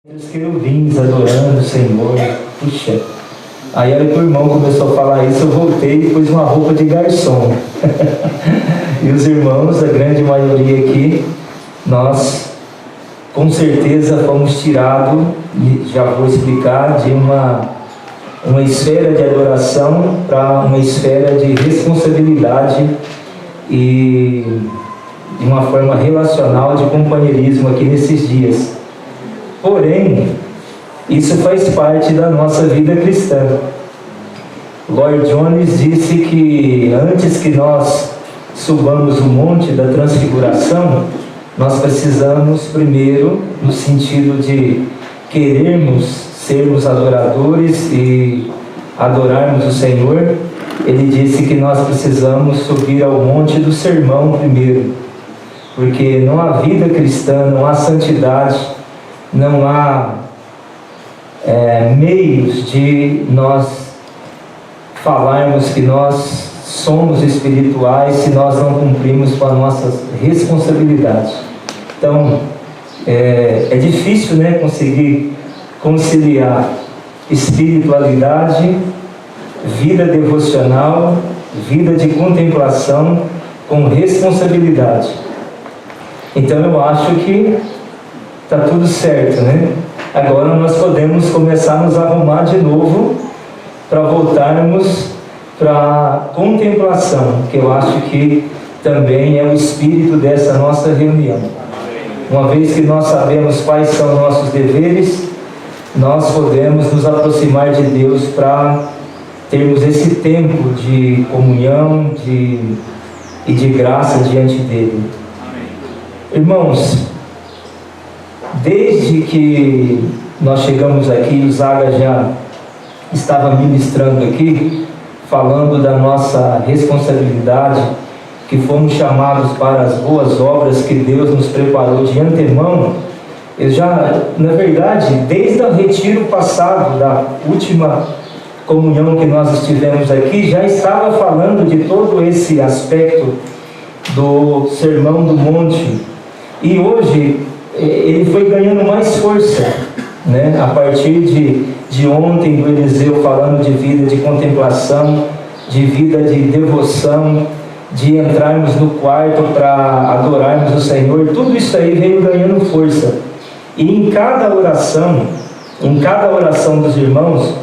Os querubins adorando o Senhor. Puxa. Aí a hora que o irmão começou a falar isso, eu voltei e pus uma roupa de garçom. E os irmãos, a grande maioria aqui, nós com certeza fomos tirados, já vou explicar, de uma esfera de adoração para uma esfera de responsabilidade e de uma forma relacional de companheirismo aqui nesses dias. Porém, isso faz parte da nossa vida cristã. Lloyd Jones disse que antes que nós subamos o monte da transfiguração, nós precisamos primeiro, no sentido de querermos sermos adoradores e adorarmos o Senhor, ele disse que nós precisamos subir ao monte do sermão primeiro, porque não há vida cristã, não há santidade, não há meios de nós falarmos que nós somos espirituais se nós não cumprimos com as nossas responsabilidades. Então, é difícil, né, conseguir conciliar espiritualidade, vida devocional, vida de contemplação com responsabilidade. Então eu acho que está tudo certo, né? Agora nós podemos começar a nos arrumar de novo para voltarmos para a contemplação, que eu acho que também é o espírito dessa nossa reunião. Uma vez que nós sabemos quais são nossos deveres, nós podemos nos aproximar de Deus para termos esse tempo de comunhão e de graça diante dele. Irmãos, desde que nós chegamos aqui, o Zaga já estava ministrando aqui, falando da nossa responsabilidade, que fomos chamados para as boas obras que Deus nos preparou de antemão. Eu já, na verdade, desde o retiro passado, da última comunhão que nós estivemos aqui, já estava falando de todo esse aspecto do Sermão do Monte. E hoje ele foi ganhando mais força, né? A partir de ontem, do Eliseu falando de vida de contemplação, de vida de devoção, de entrarmos no quarto para adorarmos o Senhor, tudo isso aí veio ganhando força. E em cada oração dos irmãos,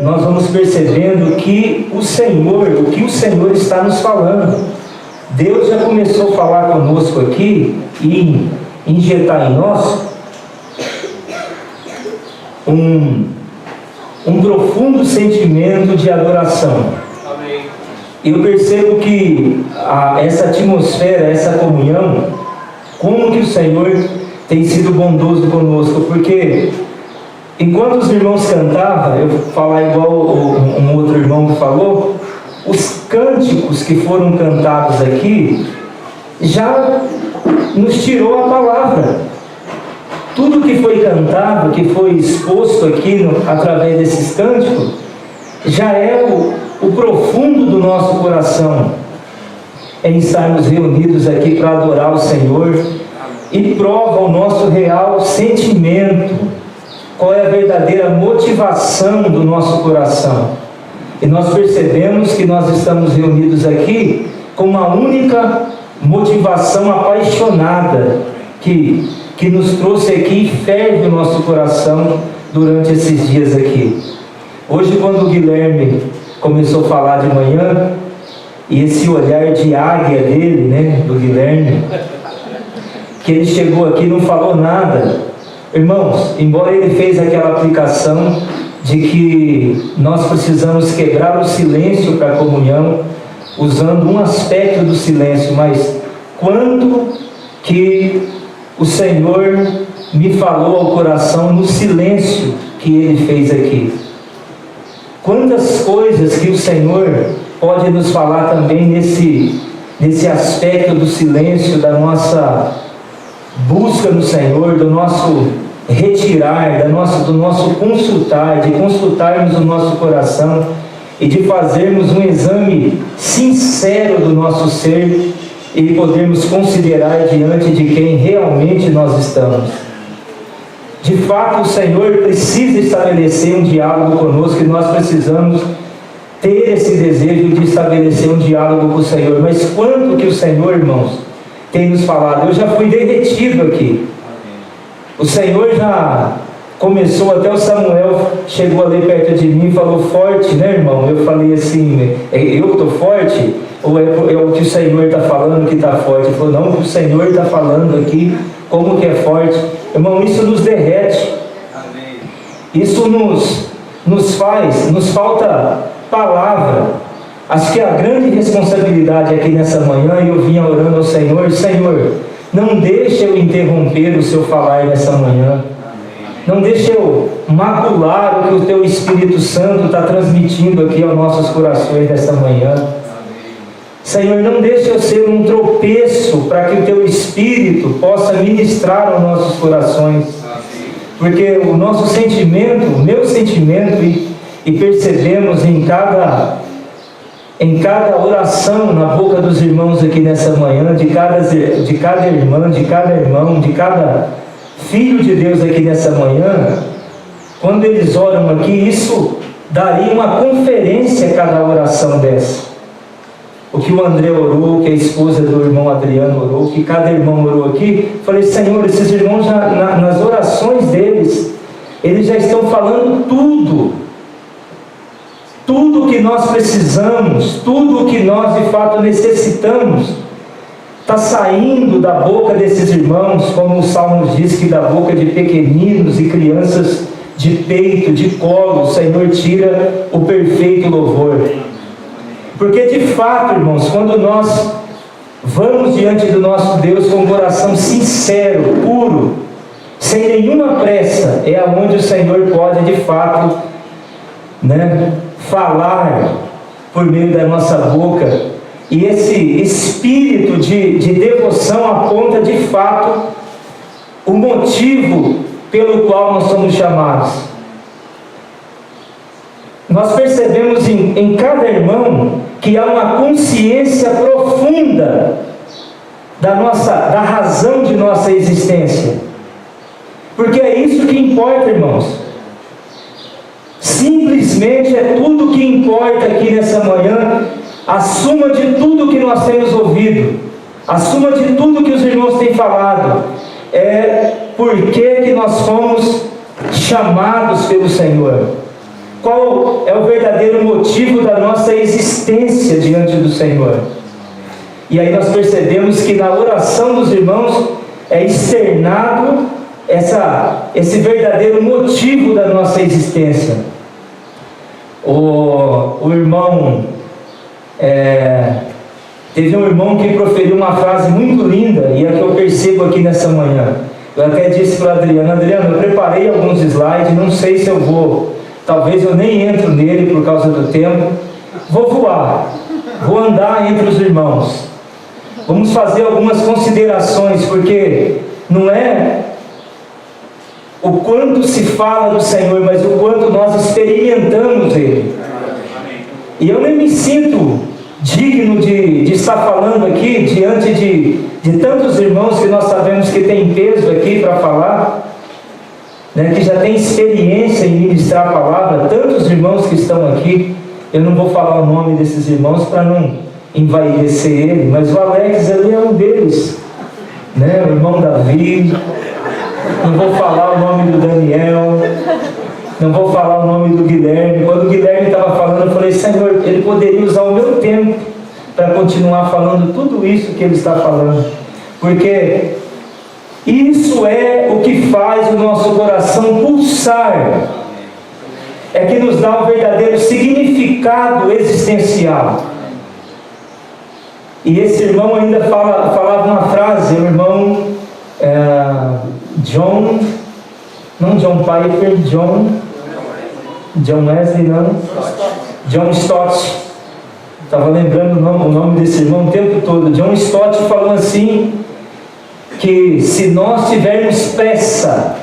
nós vamos percebendo que o que o Senhor está nos falando. Deus já começou a falar conosco aqui e injetar em nós um profundo sentimento de adoração. Amém. Eu percebo que essa atmosfera, essa comunhão, como que o Senhor tem sido bondoso conosco, porque enquanto os irmãos cantavam, eu vou falar igual um outro irmão que falou, os cânticos que foram cantados aqui já nos tirou a palavra. Tudo que foi cantado, que foi exposto aqui através desses cânticos, já é o profundo do nosso coração, em estarmos reunidos aqui para adorar o Senhor, e prova o nosso real sentimento, qual é a verdadeira motivação do nosso coração. E nós percebemos que nós estamos reunidos aqui com uma única motivação apaixonada que nos trouxe aqui e ferve o nosso coração durante esses dias aqui. Hoje, quando o Guilherme começou a falar de manhã, e esse olhar de águia dele, né, do Guilherme, que ele chegou aqui e não falou nada. Irmãos, embora ele fez aquela aplicação de que nós precisamos quebrar o silêncio para a comunhão, usando um aspecto do silêncio, mas quando que o Senhor me falou ao coração no silêncio que Ele fez aqui. Quantas coisas que o Senhor pode nos falar também nesse aspecto do silêncio, da nossa busca no Senhor, do nosso retirar, do nosso consultar, de consultarmos o nosso coração e de fazermos um exame sincero do nosso ser e podermos considerar diante de quem realmente nós estamos. De fato, o Senhor precisa estabelecer um diálogo conosco e nós precisamos ter esse desejo de estabelecer um diálogo com o Senhor. Mas quanto que o Senhor, irmãos, tem nos falado? Eu já fui derretido aqui. O Senhor já começou, até o Samuel chegou ali perto de mim e falou forte, né, irmão? Eu falei assim, eu estou forte? Ou é o que o Senhor está falando que está forte? Ele falou, não, o Senhor está falando aqui, como que é forte. Irmão, isso nos derrete. Isso nos falta palavra. Acho que a grande responsabilidade aqui nessa manhã, eu vinha orando ao Senhor, Senhor, não deixe eu interromper o seu falar nessa manhã. Não deixe eu macular o que o teu Espírito Santo está transmitindo aqui aos nossos corações nessa manhã. Senhor, não deixe eu ser um tropeço para que o teu Espírito possa ministrar aos nossos corações. Porque o nosso sentimento, o meu sentimento, e percebemos em cada oração na boca dos irmãos aqui nessa manhã, de cada irmã, de cada irmão, de cada filho de Deus aqui nessa manhã, quando eles oram aqui, isso daria uma conferência cada oração dessa. O que o André orou, o que a esposa do irmão Adriano orou, o que cada irmão orou aqui, falei, Senhor, esses irmãos já, nas orações deles, eles já estão falando tudo o que nós precisamos, tudo o que nós de fato necessitamos, está saindo da boca desses irmãos, como o Salmo diz, que da boca de pequeninos e crianças de peito, de colo, o Senhor tira o perfeito louvor. Porque de fato, irmãos, quando nós vamos diante do nosso Deus com um coração sincero, puro, sem nenhuma pressa, é aonde o Senhor pode de fato, falar por meio da nossa boca. E esse espírito de devoção aponta de fato o motivo pelo qual nós somos chamados. Nós percebemos em cada irmão que há uma consciência profunda da razão de nossa existência. Porque é isso que importa, irmãos. Simplesmente é tudo que importa aqui nessa manhã, a suma de tudo que nós temos ouvido, a suma de tudo que os irmãos têm falado, é por que nós fomos chamados pelo Senhor. Qual é o verdadeiro motivo da nossa existência diante do Senhor? E aí nós percebemos que na oração dos irmãos é externado esse verdadeiro motivo da nossa existência. O irmão, teve um irmão que proferiu uma frase muito linda, e é que eu percebo aqui nessa manhã. Eu até disse para o Adriano, eu preparei alguns slides, não sei se eu vou, talvez eu nem entro nele por causa do tempo, vou voar, vou andar entre os irmãos, vamos fazer algumas considerações, porque não é o quanto se fala do Senhor, mas o quanto nós experimentamos Ele. E eu nem me sinto digno de estar falando aqui diante de tantos irmãos que nós sabemos que tem peso aqui para falar, que já tem experiência em ministrar a palavra, tantos irmãos que estão aqui. Eu não vou falar o nome desses irmãos para não envaidecer ele, mas o Alex ali é um deles, o irmão Davi. Não vou falar o nome do Daniel, não vou falar o nome do Guilherme. Quando o Guilherme estava falando, eu falei, Senhor, ele poderia usar o meu tempo para continuar falando tudo isso que ele está falando, porque isso é o que faz o nosso coração pulsar, é que nos dá um verdadeiro significado existencial. E esse irmão ainda falava uma frase, o irmão John Piper, John Wesley, não? John Stott. Estava lembrando o nome desse irmão o tempo todo. John Stott falou assim, que se nós tivermos pressa,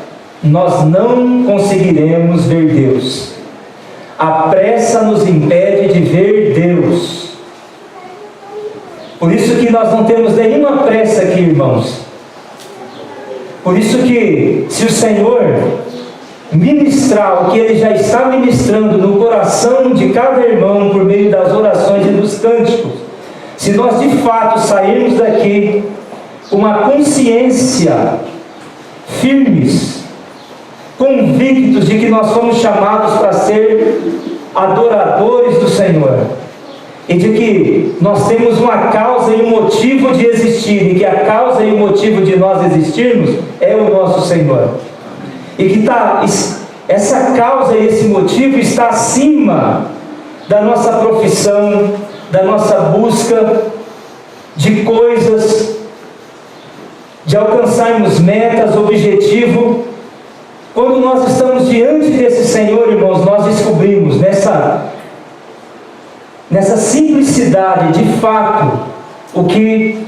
nós não conseguiremos ver Deus. A pressa nos impede de ver Deus. Por isso que nós não temos nenhuma pressa aqui, irmãos. Por isso que, se o Senhor ministrar o que Ele já está ministrando no coração de cada irmão por meio das orações e dos cânticos, se nós de fato sairmos daqui com uma consciência firmes, convictos de que nós fomos chamados para ser adoradores do Senhor, e de que nós temos uma causa e um motivo de existir, e que a causa e o motivo de nós existirmos é o nosso Senhor, e que essa causa e esse motivo está acima da nossa profissão, da nossa busca de coisas, de alcançarmos metas, objetivo. Quando nós estamos diante desse Senhor, irmãos, nós descobrimos nessa simplicidade, de fato, o que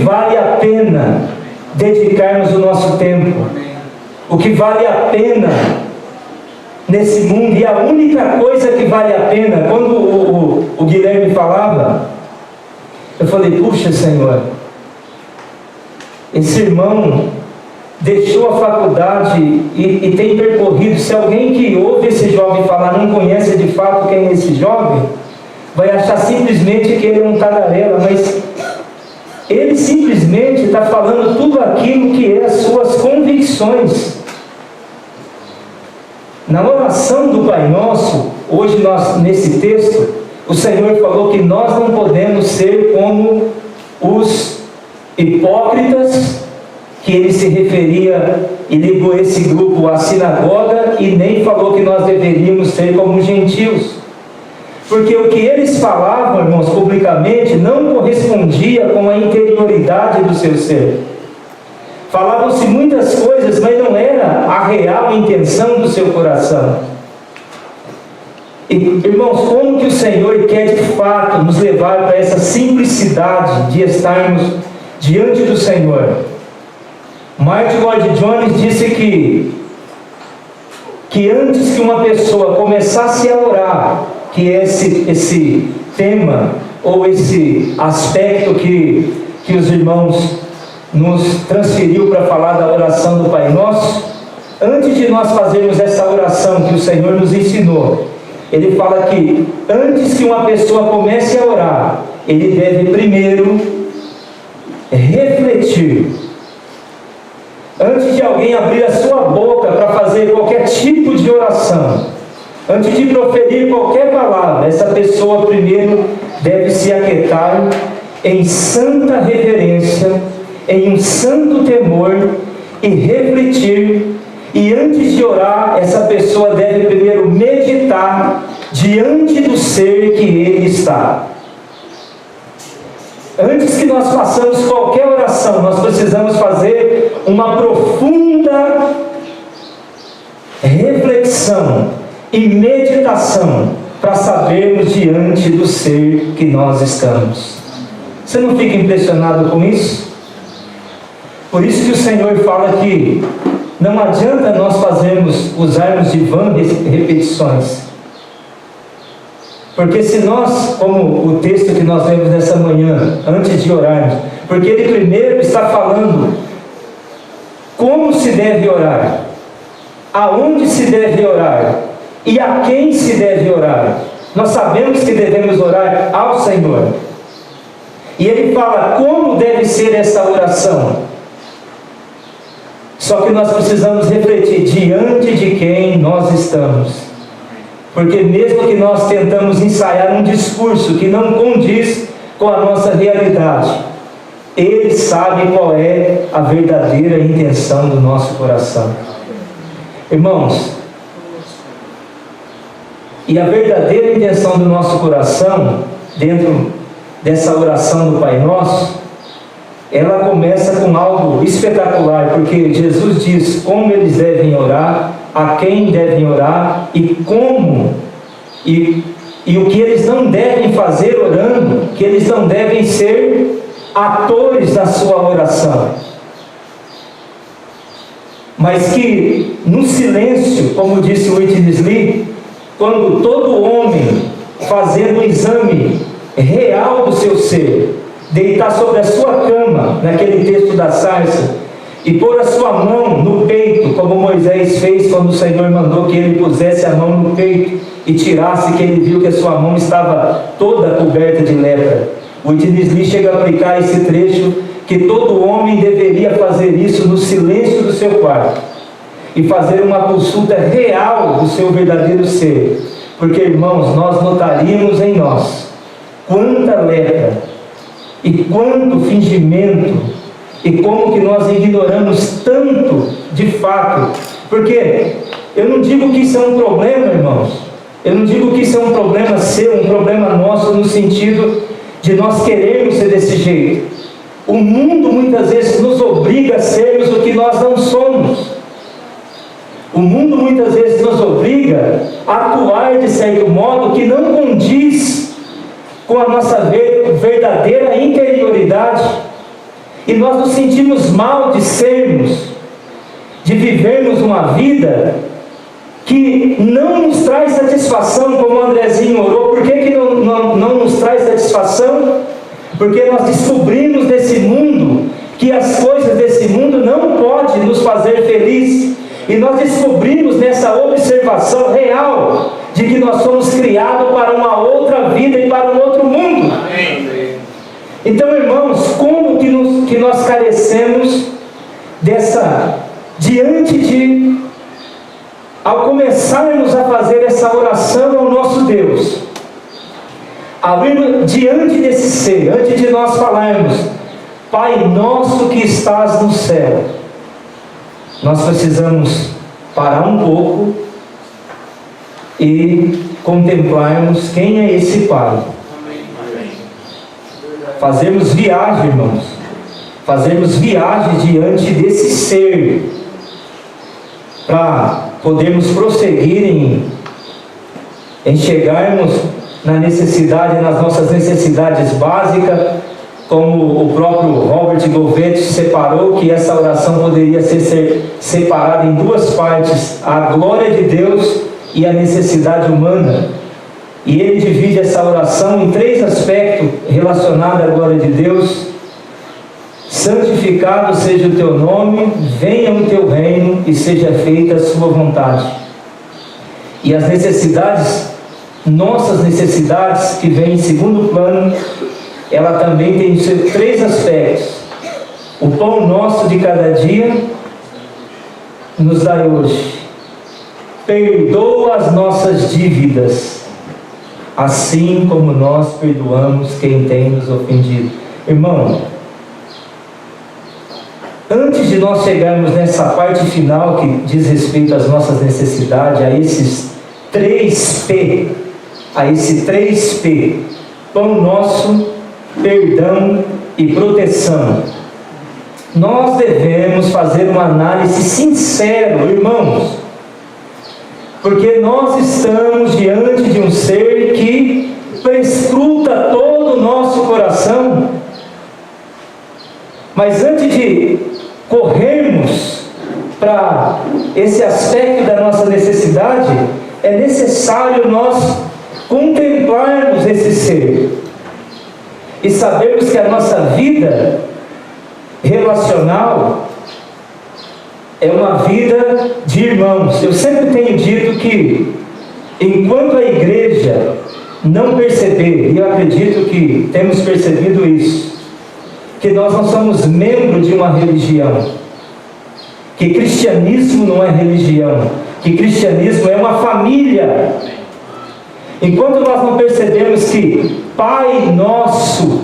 vale a pena dedicarmos o nosso tempo, o que vale a pena nesse mundo. E a única coisa que vale a pena, quando o Guilherme falava, eu falei: puxa, Senhor, esse irmão deixou a faculdade e tem percorrido. Se alguém que ouve esse jovem falar não conhece de fato quem é esse jovem, vai achar simplesmente que ele é um tagarela, mas ele simplesmente está falando tudo aquilo que é as suas convicções. Na oração do Pai Nosso, hoje nesse texto, o Senhor falou que nós não podemos ser como os hipócritas, que ele se referia e ligou esse grupo à sinagoga, e nem falou que nós deveríamos ser como gentios, porque o que eles falavam, irmãos, publicamente, não correspondia com a interioridade do seu ser. Falavam-se muitas coisas, mas não era a real intenção do seu coração. E, irmãos, como que o Senhor quer de fato nos levar para essa simplicidade de estarmos diante do Senhor? Martin Lloyd-Jones disse que antes que uma pessoa começasse a orar, que é esse tema, ou esse aspecto que os irmãos nos transferiu para falar da oração do Pai Nosso, antes de nós fazermos essa oração que o Senhor nos ensinou, ele fala que antes que uma pessoa comece a orar, ele deve primeiro refletir. Antes de alguém abrir a sua boca para fazer qualquer tipo de oração, antes de proferir qualquer palavra, essa pessoa primeiro deve se aquietar em santa reverência, em um santo temor, e refletir. E antes de orar, essa pessoa deve primeiro meditar diante do ser que ele está. Antes que nós façamos qualquer oração, nós precisamos fazer uma profunda reflexão e meditação para sabermos diante do ser que nós estamos. Você não fica impressionado com isso? Por isso que o Senhor fala que não adianta nós usarmos de vã repetições. Porque se nós, como o texto que nós lemos nessa manhã, antes de orarmos, porque ele primeiro está falando como se deve orar, aonde se deve orar e a quem se deve orar. Nós sabemos que devemos orar ao Senhor. E ele fala como deve ser essa oração. Só que nós precisamos refletir diante de quem nós estamos. Porque mesmo que nós tentamos ensaiar um discurso que não condiz com a nossa realidade, Ele sabe qual é a verdadeira intenção do nosso coração. Irmãos, e a verdadeira intenção do nosso coração, dentro dessa oração do Pai Nosso, ela começa com algo espetacular, porque Jesus diz como eles devem orar, a quem devem orar e como, e o que eles não devem fazer orando, que eles não devem ser atores da sua oração, mas que no silêncio, como disse Whitney Lee, quando todo homem fazendo um exame real do seu ser, deitar sobre a sua cama, naquele texto da sarça, e pôr a sua mão no peito, como Moisés fez quando o Senhor mandou que ele pusesse a mão no peito e tirasse, que ele viu que a sua mão estava toda coberta de lepra. O Diniz Lee chega a aplicar esse trecho, que todo homem deveria fazer isso no silêncio do seu quarto e fazer uma consulta real do seu verdadeiro ser, porque, irmãos, nós notaríamos em nós quanta lepra e quanto fingimento, e como que nós ignoramos tanto de fato. Porque eu não digo que isso é um problema, irmãos, eu não digo que isso é um problema seu, um problema nosso, no sentido de nós querermos ser desse jeito. O mundo muitas vezes nos obriga a sermos o que nós não somos. O mundo muitas vezes nos obriga a atuar de certo modo que não condiz com a nossa verdadeira interioridade. E nós nos sentimos mal de sermos, de vivermos uma vida que não nos traz satisfação, como o Andrezinho orou. Por que não nos traz satisfação? Porque nós descobrimos nesse mundo que as coisas desse mundo não podem nos fazer felizes. E nós descobrimos nessa observação real de que nós somos criados para uma outra vida e para um outro mundo. Amém. Então, irmãos, como que nós carecemos diante de, ao começarmos a fazer essa oração ao nosso Deus, diante desse ser, antes de nós falarmos, Pai nosso que estás no céu, nós precisamos parar um pouco e contemplarmos quem é esse Pai. Fazermos viagem, irmãos, fazermos viagem diante desse ser, para podermos prosseguir em chegarmos na necessidade, nas nossas necessidades básicas, como o próprio Robert Govetti separou, que essa oração poderia ser separada em duas partes: a glória de Deus e a necessidade humana. E ele divide essa oração em 3 aspectos relacionados à glória de Deus: santificado seja o teu nome, venha o teu reino e seja feita a sua vontade. E as necessidades, nossas necessidades, que vêm em segundo plano, ela também tem 3 aspectos. O pão nosso de cada dia nos dai hoje. Perdoa as nossas dívidas, assim como nós perdoamos quem tem nos ofendido. Irmão, antes de nós chegarmos nessa parte final que diz respeito às nossas necessidades, a esses 3P, pão nosso, perdão e proteção, nós devemos fazer uma análise sincera, irmãos, porque nós estamos diante de um ser que perscruta todo o nosso coração. Mas antes de corrermos para esse aspecto da nossa necessidade, é necessário nós contemplarmos esse ser e sabermos que a nossa vida relacional é uma vida de irmãos. Eu sempre tenho dito que, enquanto a igreja não perceber, e eu acredito que temos percebido isso, que nós não somos membros de uma religião, que cristianismo não é religião, que cristianismo é uma família. Enquanto nós não percebemos que Pai Nosso,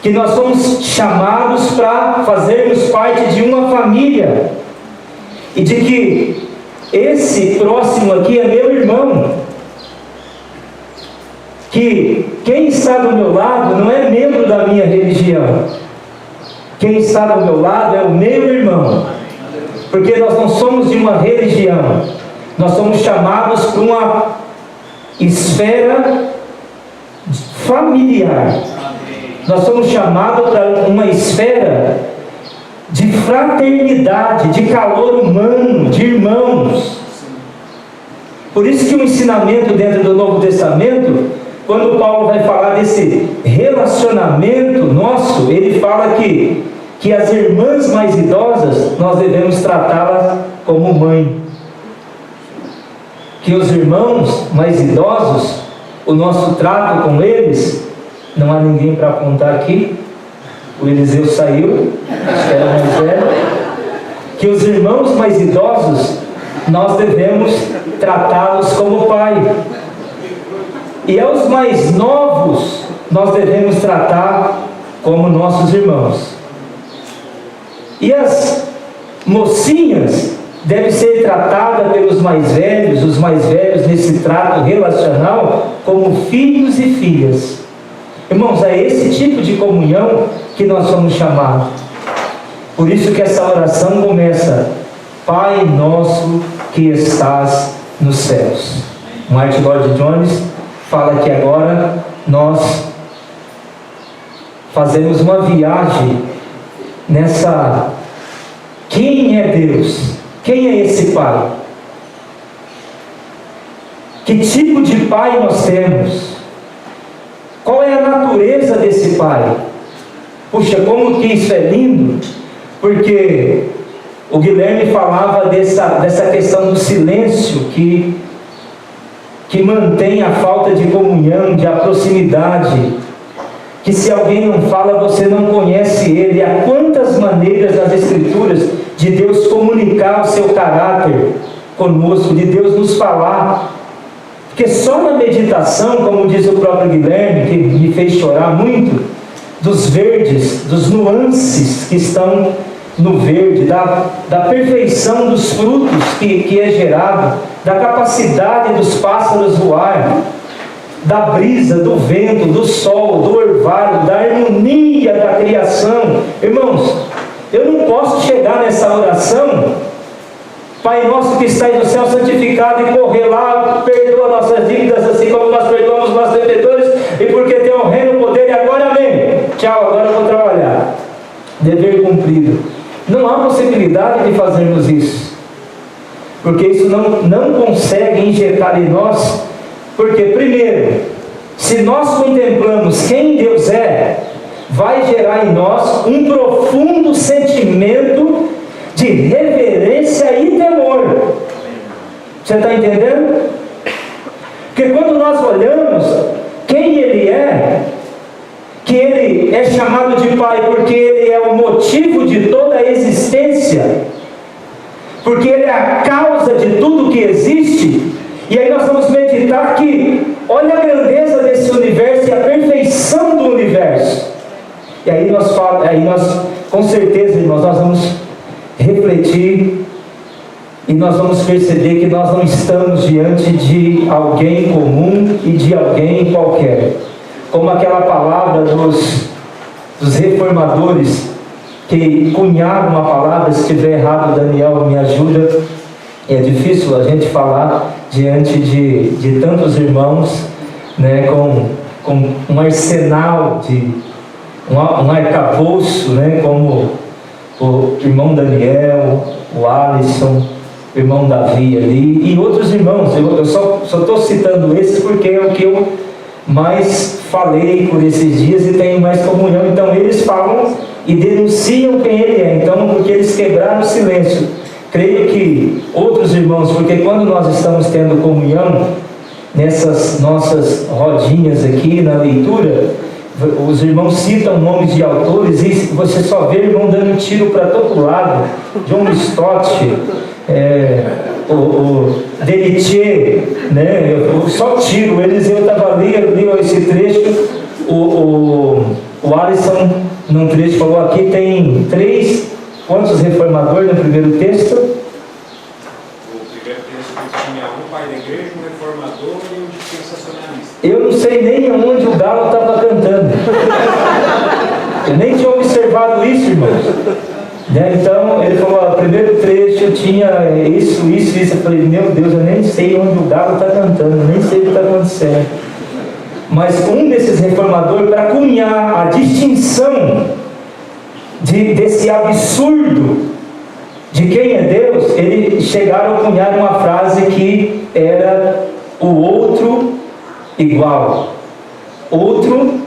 que nós somos chamados para fazermos parte de uma família, e de que esse próximo aqui é meu irmão, que quem está do meu lado não é membro da minha religião, quem está do meu lado é o meu irmão, porque nós não somos de uma religião, nós somos chamados para uma esfera familiar, nós somos chamados para uma esfera de fraternidade, de calor humano, de irmãos. Por isso que o ensinamento dentro do Novo Testamento quando Paulo vai falar desse relacionamento nosso, ele fala que as irmãs mais idosas, nós devemos tratá-las como mãe. Que os irmãos mais idosos, o nosso trato com eles, não há ninguém para apontar aqui, o Eliseu saiu, acho que era mais velho, que os irmãos mais idosos, nós devemos tratá-los como pai. E aos mais novos, nós devemos tratar como nossos irmãos. E as mocinhas devem ser tratadas pelos mais velhos, os mais velhos nesse trato relacional, como filhos e filhas. Irmãos, é esse tipo de comunhão que nós somos chamados. Por isso que essa oração começa: Pai nosso que estás nos céus. Martin Lloyd-Jones fala que agora nós fazemos uma viagem nessa... Quem é Deus? Quem é esse Pai? Que tipo de Pai nós temos? Qual é a natureza desse Pai? Puxa, como que isso é lindo, porque o Guilherme falava dessa questão do silêncio que mantém a falta de comunhão, de proximidade, que se alguém não fala, você não conhece ele. Há quantas maneiras nas Escrituras de Deus comunicar o seu caráter conosco, de Deus nos falar. Porque só na meditação, como diz o próprio Guilherme, que me fez chorar muito, dos verdes, dos nuances que estão no verde, da perfeição dos frutos que é gerado, da capacidade dos pássaros voar, da brisa, do vento, do sol, do orvalho, da harmonia da criação. Irmãos, eu não posso chegar nessa oração, Pai nosso que estás no céu, santificado, e correr lá, perdoa nossas dívidas, assim como nós perdoamos nossos devedores, e porque tem o reino, o poder, e agora amém. Tchau, agora eu vou trabalhar. Dever cumprido. Não há possibilidade de fazermos isso, porque isso não consegue injetar em nós. Porque, primeiro, se nós contemplamos quem Deus é, vai gerar em nós um profundo sentimento de reverência e temor. Você está entendendo? Porque quando nós olhamos quem Ele é, que Ele é chamado de Pai porque Ele é o motivo de toda a existência, porque Ele é a causa de tudo que existe. E aí nós vamos meditar que, olha a grandeza desse universo e a perfeição do universo. E aí nós com certeza, irmãos, nós vamos refletir e nós vamos perceber que nós não estamos diante de alguém comum e de alguém qualquer. Como aquela palavra dos reformadores que cunharam uma palavra, se estiver errado, Daniel me ajuda. É difícil a gente falar diante de tantos irmãos, né, com um arsenal, um arcabouço, né, como o irmão Daniel, o Alisson, o irmão Davi ali, e outros irmãos. Eu só estou citando esses porque é o que eu mais falei por esses dias e tenho mais comunhão. Então eles falam e denunciam quem Ele é, então, porque eles quebraram o silêncio. Creio que outros irmãos, porque quando nós estamos tendo comunhão, nessas nossas rodinhas aqui na leitura, os irmãos citam nomes de autores e você só vê irmão dando tiro para todo lado. John Stott, o Delitier, né? Eu só tiro. Eliseu estava ali, li esse trecho. O Alisson, num trecho, falou: aqui tem 3. Quantos reformadores no primeiro texto? O primeiro texto tinha um pai da igreja, um reformador e um dispensacionalista. Eu não sei nem onde o galo estava cantando. Eu nem tinha observado isso, irmãos. Né? Então, ele falou: o primeiro trecho tinha isso. Eu falei: meu Deus, eu nem sei onde o galo está cantando, nem sei o que está acontecendo. Mas um desses reformadores, para cunhar a distinção desse absurdo de quem é Deus, eles chegaram a cunhar uma frase que era o outro igual. outro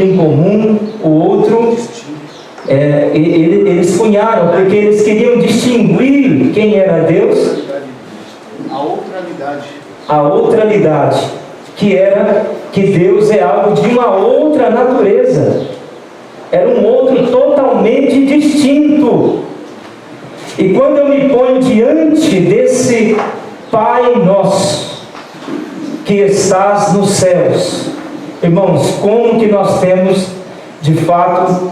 incomum, o outro eles cunharam, porque eles queriam distinguir quem era Deus. A outralidade, que era que Deus é algo de uma outra natureza, era um outro totalmente distinto. E quando eu me ponho diante desse Pai nosso, que estás nos céus, irmãos, como que nós temos, de fato,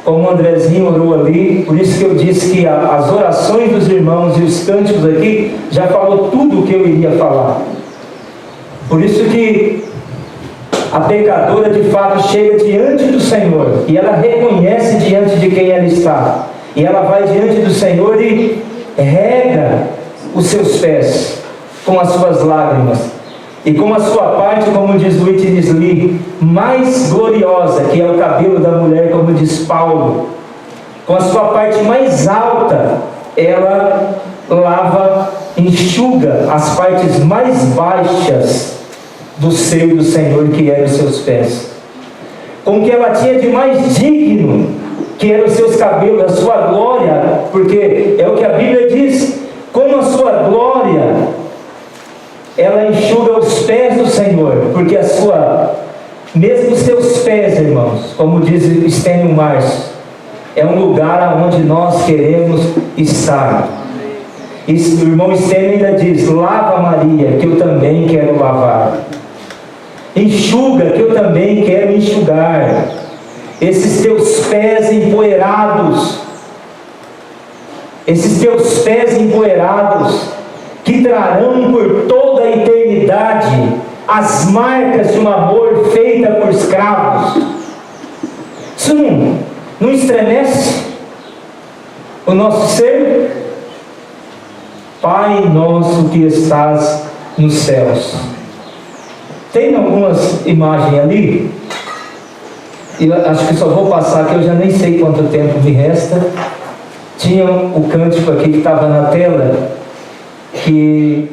como o Andrezinho orou ali, por isso que eu disse que as orações dos irmãos e os cânticos aqui, já falou tudo o que eu iria falar. Por isso que a pecadora, de fato, chega diante do Senhor, e ela reconhece diante de quem ela está, e ela vai diante do Senhor e rega os seus pés com as suas lágrimas, e com a sua parte, como diz o Whitney Lee, mais gloriosa, que é o cabelo da mulher, como diz Paulo, com a sua parte mais alta, ela lava, enxuga as partes mais baixas do seio do Senhor, que eram os seus pés. Com o que ela tinha de mais digno, que eram os seus cabelos, a sua glória, porque é o que a Bíblia diz, como a sua glória, ela enxuga os pés do Senhor, porque mesmo os seus pés, irmãos, como diz Stênio Márcio, é um lugar onde nós queremos estar. E o irmão Stênio ainda diz: lava, Maria, que eu também quero lavar. Enxuga, que eu também quero enxugar esses teus pés empoeirados, que trarão por toda a eternidade as marcas de um amor feita por escravos. Isso não estremece o nosso ser? Pai nosso que estás nos céus. Tem algumas imagens ali, eu acho que só vou passar, que eu já nem sei quanto tempo me resta. Tinha o cântico aqui que estava na tela, que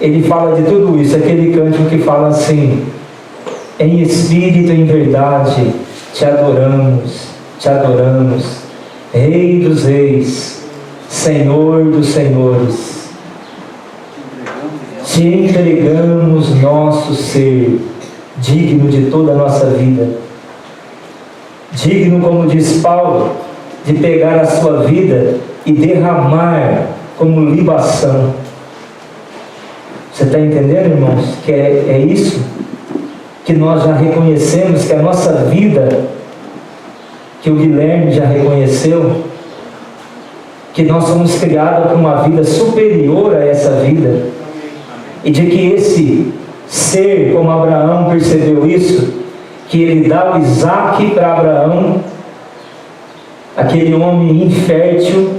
ele fala de tudo isso, aquele cântico que fala assim: em espírito e em verdade te adoramos, Rei dos reis, Senhor dos senhores, te entregamos nosso ser, digno de toda a nossa vida, digno, como diz Paulo, de pegar a sua vida e derramar como libação. Você está entendendo, irmãos? Que é isso que nós já reconhecemos, que a nossa vida, que o Guilherme já reconheceu, que nós somos criados para uma vida superior a essa vida, e de que esse ser, como Abraão percebeu isso, que ele dá o Isaac para Abraão, aquele homem infértil,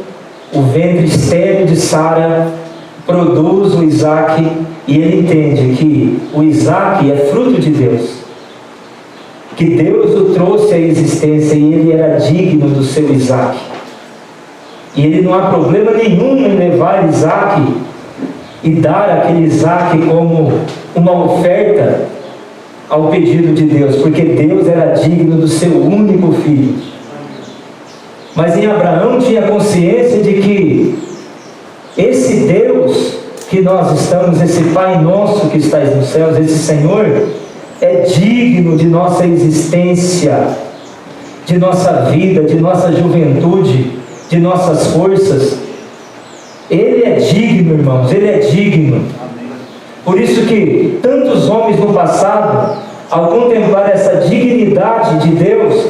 o ventre estéril de Sara produz o Isaac, e ele entende que o Isaac é fruto de Deus, que Deus o trouxe à existência e ele era digno do seu Isaac, e ele não há problema nenhum em levar Isaac e dar aquele Isaac como uma oferta ao pedido de Deus, porque Deus era digno do seu único filho. Mas em Abraão tinha consciência de que esse Deus que nós estamos, esse Pai nosso que está nos céus, esse Senhor, é digno de nossa existência, de nossa vida, de nossa juventude, de nossas forças. Ele é digno, irmãos, Ele é digno. Por isso que tantos homens no passado, ao contemplar essa dignidade de Deus,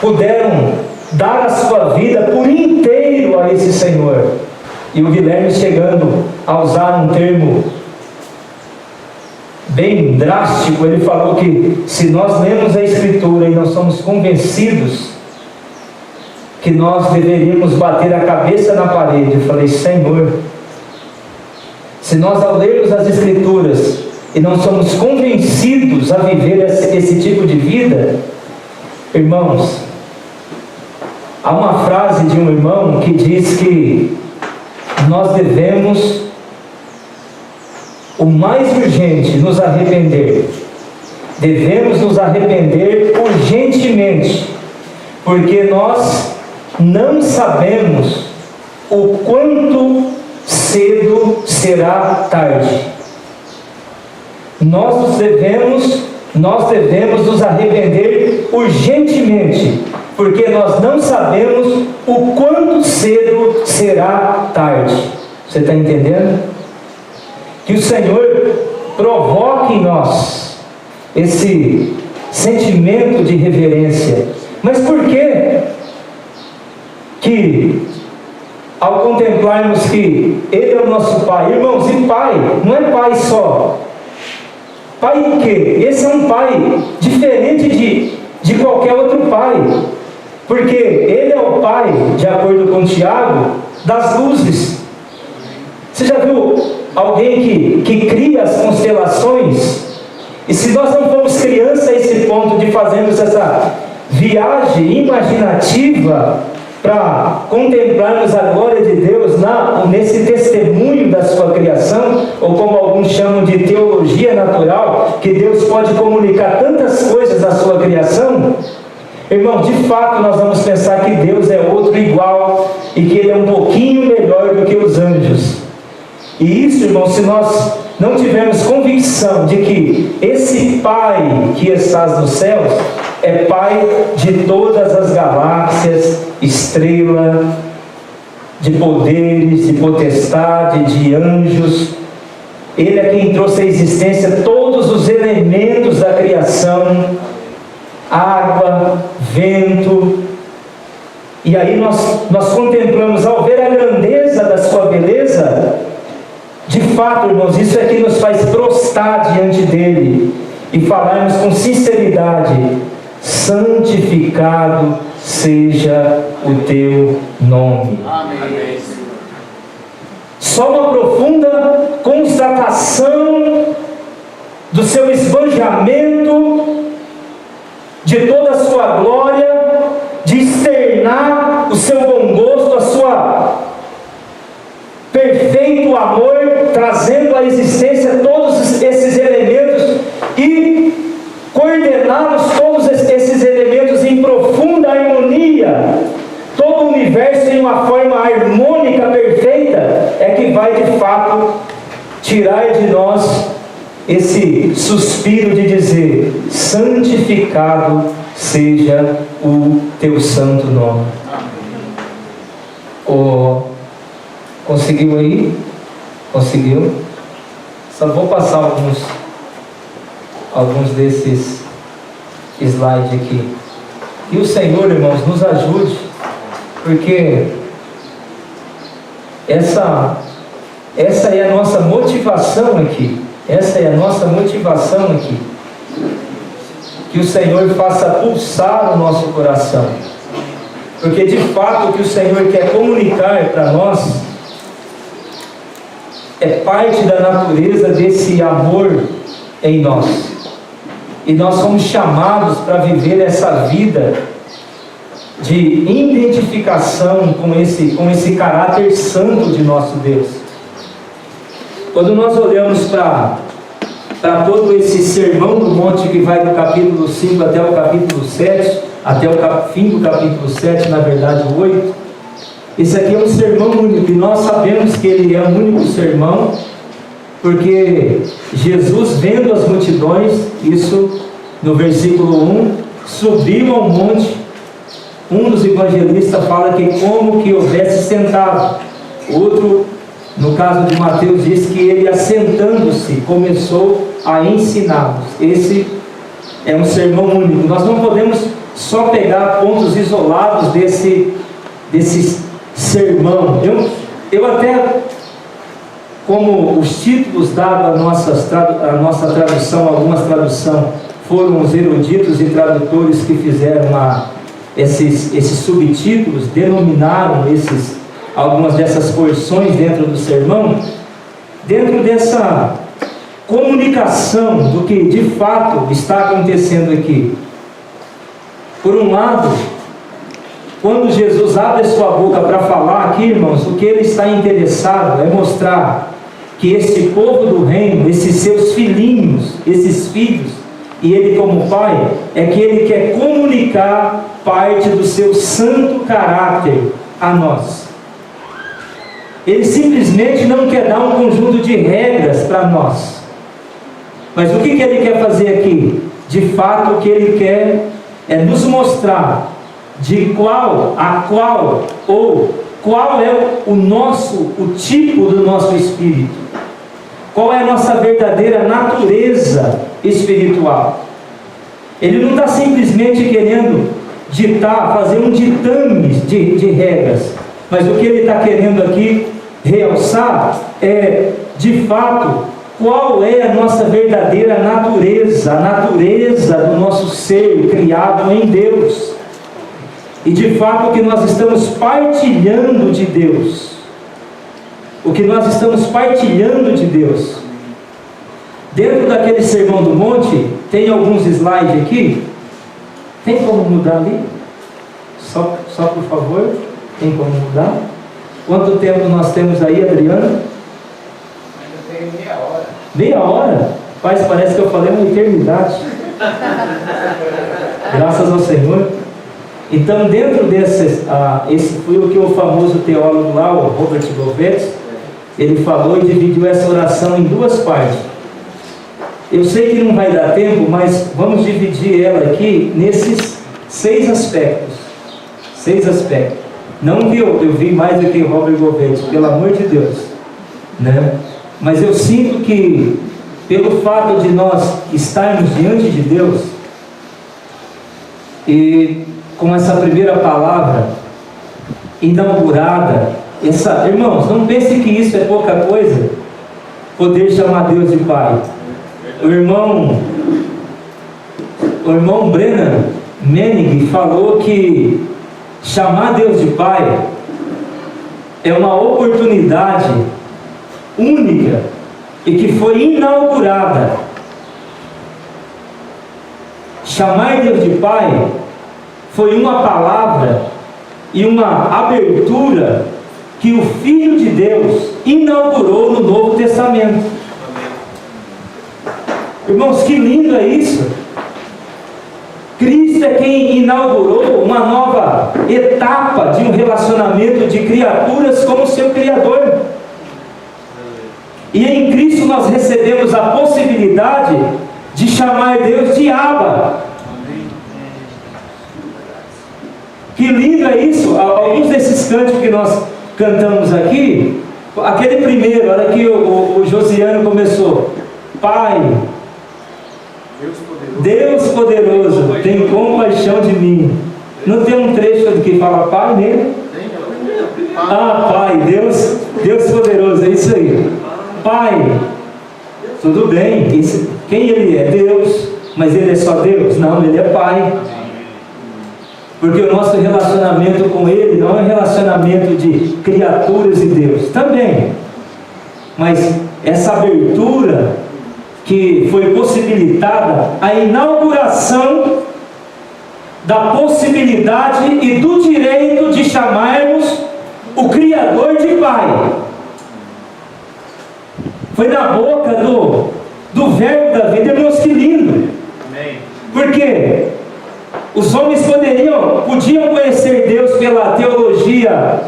puderam dar a sua vida por inteiro a esse Senhor. E o Guilherme, chegando a usar um termo bem drástico, ele falou que se nós lemos a Escritura e nós somos convencidos que nós deveríamos bater a cabeça na parede, eu falei: Senhor, se nós ao lermos as Escrituras e não somos convencidos a viver esse tipo de vida, irmãos, há uma frase de um irmão que diz que nós devemos o mais urgente, nos arrepender. Devemos nos arrepender urgentemente, porque nós não sabemos o quanto cedo será tarde. Nós devemos nos arrepender urgentemente, porque nós não sabemos o quanto cedo será tarde. Você está entendendo? Que o Senhor provoque em nós esse sentimento de reverência. Mas por que ao contemplarmos que Ele é o nosso Pai, irmãos, e Pai não é Pai só. Pai do quê? Esse é um Pai diferente de qualquer outro Pai, porque Ele é o Pai, de acordo com Tiago, das luzes. Você já viu alguém que cria as constelações? E se nós não fomos criança a esse ponto de fazermos essa viagem imaginativa para contemplarmos a glória de Deus nesse testemunho da sua criação, ou como alguns chamam de teologia natural, que Deus pode comunicar tantas coisas da sua criação, irmão, de fato nós vamos pensar que Deus é outro igual e que Ele é um pouquinho melhor do que os anjos. E isso, irmão, se nós não tivermos convicção de que esse Pai que estás nos céus é Pai de todas as galáxias, estrela, de poderes, de potestade, de anjos. Ele é quem trouxe à existência todos os elementos da criação, água, vento. E aí nós contemplamos, ao ver a grandeza da sua beleza, de fato, irmãos, isso é que nos faz prostrar diante dele e falarmos com sinceridade: santificado seja o teu nome. Amém. Só uma profunda constatação do seu esbanjamento, de toda a sua glória, de externar o seu bom gosto, a sua perfeito amor, trazendo à existência todos esses elementos e coordená-los, todos esses elementos em profunda harmonia, todo o universo em uma forma harmônica perfeita, é que vai de fato tirar de nós esse suspiro de dizer: santificado seja o teu santo nome. Conseguiu aí? Conseguiu? Só vou passar alguns desses slides aqui. E o Senhor, irmãos, nos ajude, porque essa é a nossa motivação aqui. Essa é a nossa motivação aqui. Que o Senhor faça pulsar o nosso coração, porque de fato o que o Senhor quer comunicar para nós é parte da natureza desse amor em nós. E nós somos chamados para viver essa vida de identificação com esse caráter santo de nosso Deus. Quando nós olhamos para todo esse sermão do monte que vai do capítulo 5 até o capítulo 7, até o fim do capítulo 7, na verdade o 8, esse aqui é um sermão único, e nós sabemos que ele é um único sermão, porque Jesus, vendo as multidões, isso no versículo 1, subiu ao monte. Um dos evangelistas fala que como que houvesse sentado. Outro, no caso de Mateus, diz que ele, assentando-se, começou a ensiná-los. Esse é um sermão único. Nós não podemos só pegar pontos isolados desse sermão. Eu até, como os títulos dados à nossa tradução, algumas traduções foram os eruditos e tradutores que fizeram esses subtítulos, denominaram algumas dessas porções dentro do sermão, dentro dessa comunicação do que de fato está acontecendo aqui. Por um lado, quando Jesus abre a sua boca para falar aqui, irmãos, o que ele está interessado é mostrar que este povo do reino, esses seus filhinhos, esses filhos, e ele como pai, é que ele quer comunicar parte do seu santo caráter a nós. Ele simplesmente não quer dar um conjunto de regras para nós. Mas o que ele quer fazer aqui? De fato, o que ele quer é nos mostrar qual é o tipo do nosso espírito. Qual é a nossa verdadeira natureza espiritual. Ele não está simplesmente querendo fazer um ditame de regras, mas o que ele está querendo aqui realçar é, de fato, qual é a nossa verdadeira natureza, a natureza do nosso ser criado em Deus. E de fato o que nós estamos partilhando de Deus. O que nós estamos partilhando de Deus. Dentro daquele Sermão do Monte, tem alguns slides aqui. Tem como mudar ali? Só por favor. Tem como mudar? Quanto tempo nós temos aí, Adriano? Ainda tem meia hora. Meia hora? Mas parece que eu falei uma eternidade. Graças ao Senhor. Então, dentro esse foi o que o famoso teólogo lá, o Robert Gouvet, ele falou e dividiu essa oração em duas partes. Eu sei que não vai dar tempo, mas vamos dividir ela aqui nesses 6 aspectos. 6 aspectos. Não que eu vi mais do que o Robert Gouvet, pelo amor de Deus, né? Mas eu sinto que, pelo fato de nós estarmos diante de Deus, e com essa primeira palavra inaugurada, irmãos, não pense que isso é pouca coisa, poder chamar Deus de Pai. O irmão Brennan Manning falou que chamar Deus de Pai é uma oportunidade única e que foi inaugurada. Chamar Deus de Pai foi uma palavra e uma abertura que o Filho de Deus inaugurou no Novo Testamento. Irmãos, que lindo é isso! Cristo é quem inaugurou uma nova etapa de um relacionamento de criaturas com o seu Criador. E em Cristo nós recebemos a possibilidade de chamar Deus de Abba. Que lindo é isso! Alguns desses cânticos que nós cantamos aqui, aquele primeiro, a hora que o Josiano começou, Pai, Deus poderoso, tem compaixão de mim. Não tem um trecho que fala Pai nele? Pai, Deus poderoso, é isso aí. Pai, tudo bem, quem ele é? Deus, mas ele é só Deus? Não, ele é Pai. Porque o nosso relacionamento com ele não é um relacionamento de criaturas e Deus, também. Mas essa abertura que foi possibilitada, a inauguração da possibilidade e do direito de chamarmos o Criador de Pai. Foi na boca do verbo da vida. Irmãos, que lindo! Amém. Porque os homens podiam conhecer Deus pela teologia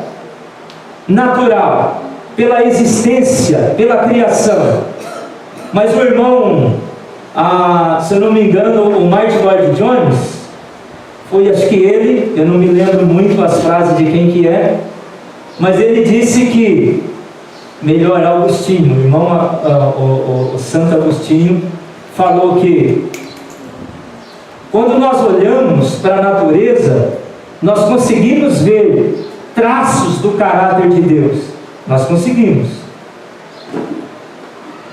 natural, pela existência, pela criação. Mas o irmão, se eu não me engano, o Martin Lloyd-Jones, foi, acho que ele, eu não me lembro muito as frases de quem que é, mas ele disse que, melhor, Agostinho, o irmão o Santo Agostinho, falou que quando nós olhamos para a natureza, nós conseguimos ver traços do caráter de Deus. Nós conseguimos.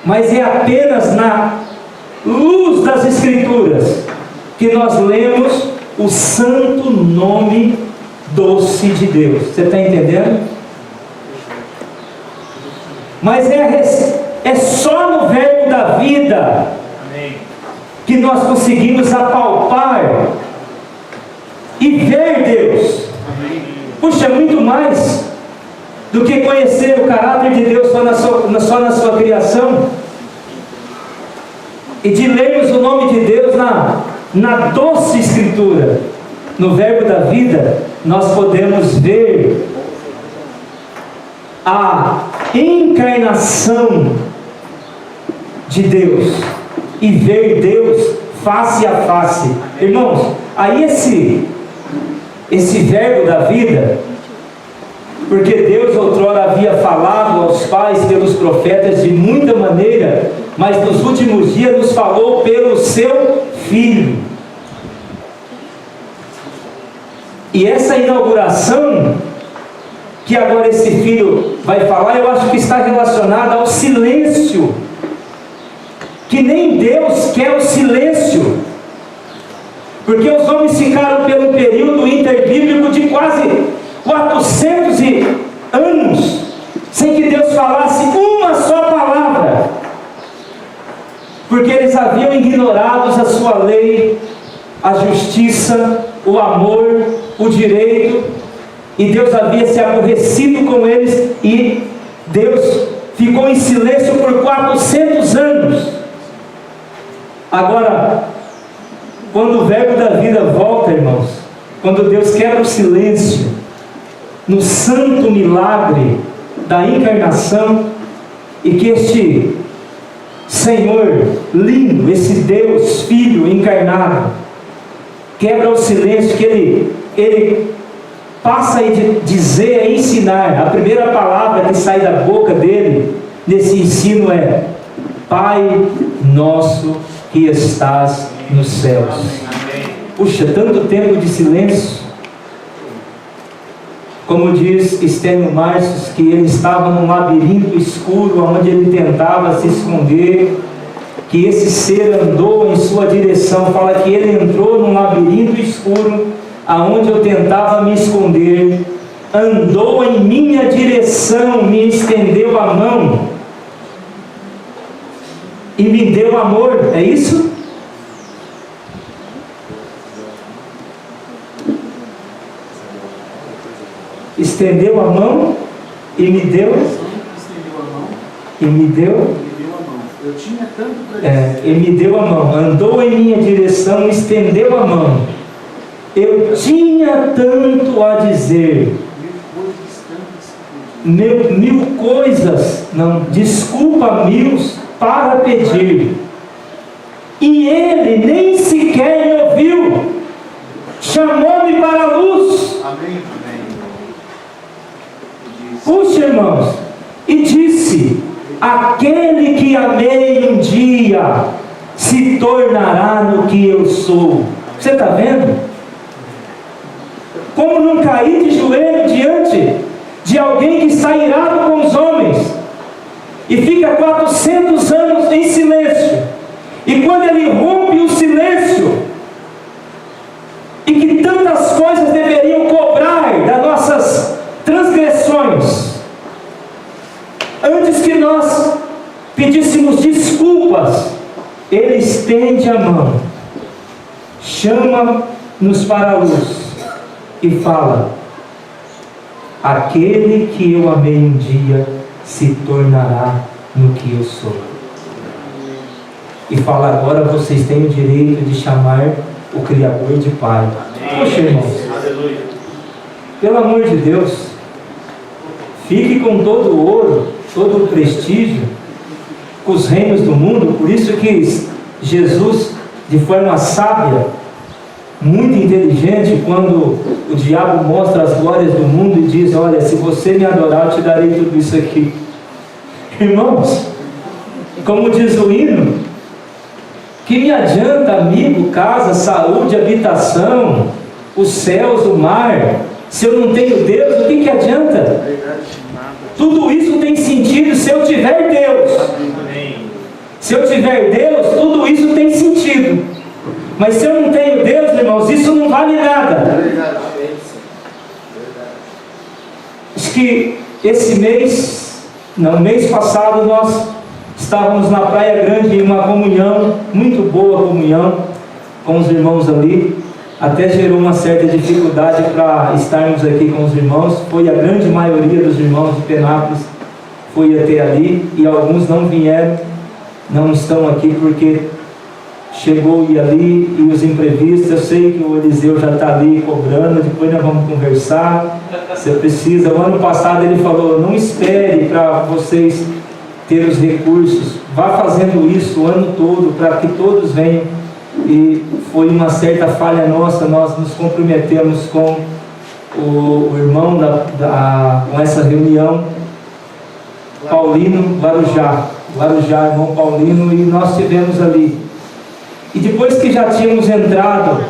Mas é apenas na luz das Escrituras que nós lemos o santo nome doce de Deus. Você está entendendo? Mas é só no verbo da vida que nós conseguimos apalpar e ver Deus. Puxa, é muito mais. do que conhecer o caráter de Deus só na sua criação, e de lermos o nome de Deus na doce Escritura, no Verbo da vida, nós podemos ver a encarnação de Deus e ver Deus face a face. Irmãos, aí esse Verbo da vida, porque Deus outrora havia falado aos pais pelos profetas de muita maneira, mas nos últimos dias nos falou pelo seu Filho. E essa inauguração, que agora esse Filho vai falar, eu acho que está relacionada ao silêncio, que nem Deus quer o silêncio, porque os homens ficaram pelo período interbíblico de quase 400 anos, sem que Deus falasse uma só palavra, porque eles haviam ignorado a sua lei, a justiça, o amor, o direito, e Deus havia se aborrecido com eles, e Deus ficou em silêncio por 400 anos. Agora, quando o Verbo da vida volta, irmãos, quando Deus quebra o silêncio, no santo milagre da encarnação, e que este Senhor lindo, esse Deus Filho encarnado, quebra o silêncio, que Ele passa a dizer, a ensinar. A primeira palavra que sai da boca dele, nesse ensino, é: Pai nosso que estás nos céus. Puxa, tanto tempo de silêncio. Como diz Estênio Marcius, que ele estava num labirinto escuro, onde ele tentava se esconder, que esse ser andou em sua direção. Fala que ele entrou num labirinto escuro, aonde eu tentava me esconder, andou em minha direção, me estendeu a mão e me deu amor. É isso? Estendeu a mão e me deu. E me deu. Eu tinha tanto para E me deu a mão. Andou em minha direção, estendeu a mão. Eu tinha tanto a dizer. Mil coisas, não, desculpa, mil para pedir. E ele nem sequer me ouviu. Chamou-me para a luz. Amém. Puxa, irmãos, e disse: aquele que amei um dia se tornará no que eu sou. Você está vendo? Como não cair de joelho diante de alguém que está irado com os homens e fica 400 anos em silêncio, e quando ele rompe o silêncio, e que tantas coisas deveriam cobrar das nossas transgressões, antes que nós pedíssemos desculpas, ele estende a mão, chama-nos para a luz e fala: aquele que eu amei um dia se tornará no que eu sou. E fala: agora vocês têm o direito de chamar o Criador de Pai. Poxa, irmãos, pelo amor de Deus, fique com todo o ouro, todo o prestígio, com os reinos do mundo. Por isso que Jesus, de forma sábia, muito inteligente, quando o diabo mostra as glórias do mundo e diz: olha, se você me adorar, eu te darei tudo isso aqui. Irmãos, como diz o hino, que me adianta amigo, casa, saúde, habitação, os céus, o mar, se eu não tenho Deus, o que adianta? Tudo isso tem sentido se eu tiver Deus. Se eu tiver Deus, tudo isso tem sentido. Mas se eu não tenho Deus, irmãos, isso não vale nada. Acho que mês passado, nós estávamos na Praia Grande em uma comunhão, muito boa comunhão, com os irmãos ali. até gerou uma certa dificuldade para estarmos aqui com os irmãos. Foi a grande maioria dos irmãos de Penápolis foi até ali, e alguns não vieram, não estão aqui porque chegou e ali e os imprevistos. Eu sei que o Eliseu já está ali cobrando, depois nós vamos conversar. Você precisa. O ano passado ele falou: não espere para vocês ter os recursos, vá fazendo isso o ano todo para que todos venham. E foi uma certa falha nossa. Nós nos comprometemos com o irmão com essa reunião, Paulino Guarujá, irmão Paulino, e nós estivemos ali. E depois que já tínhamos entrado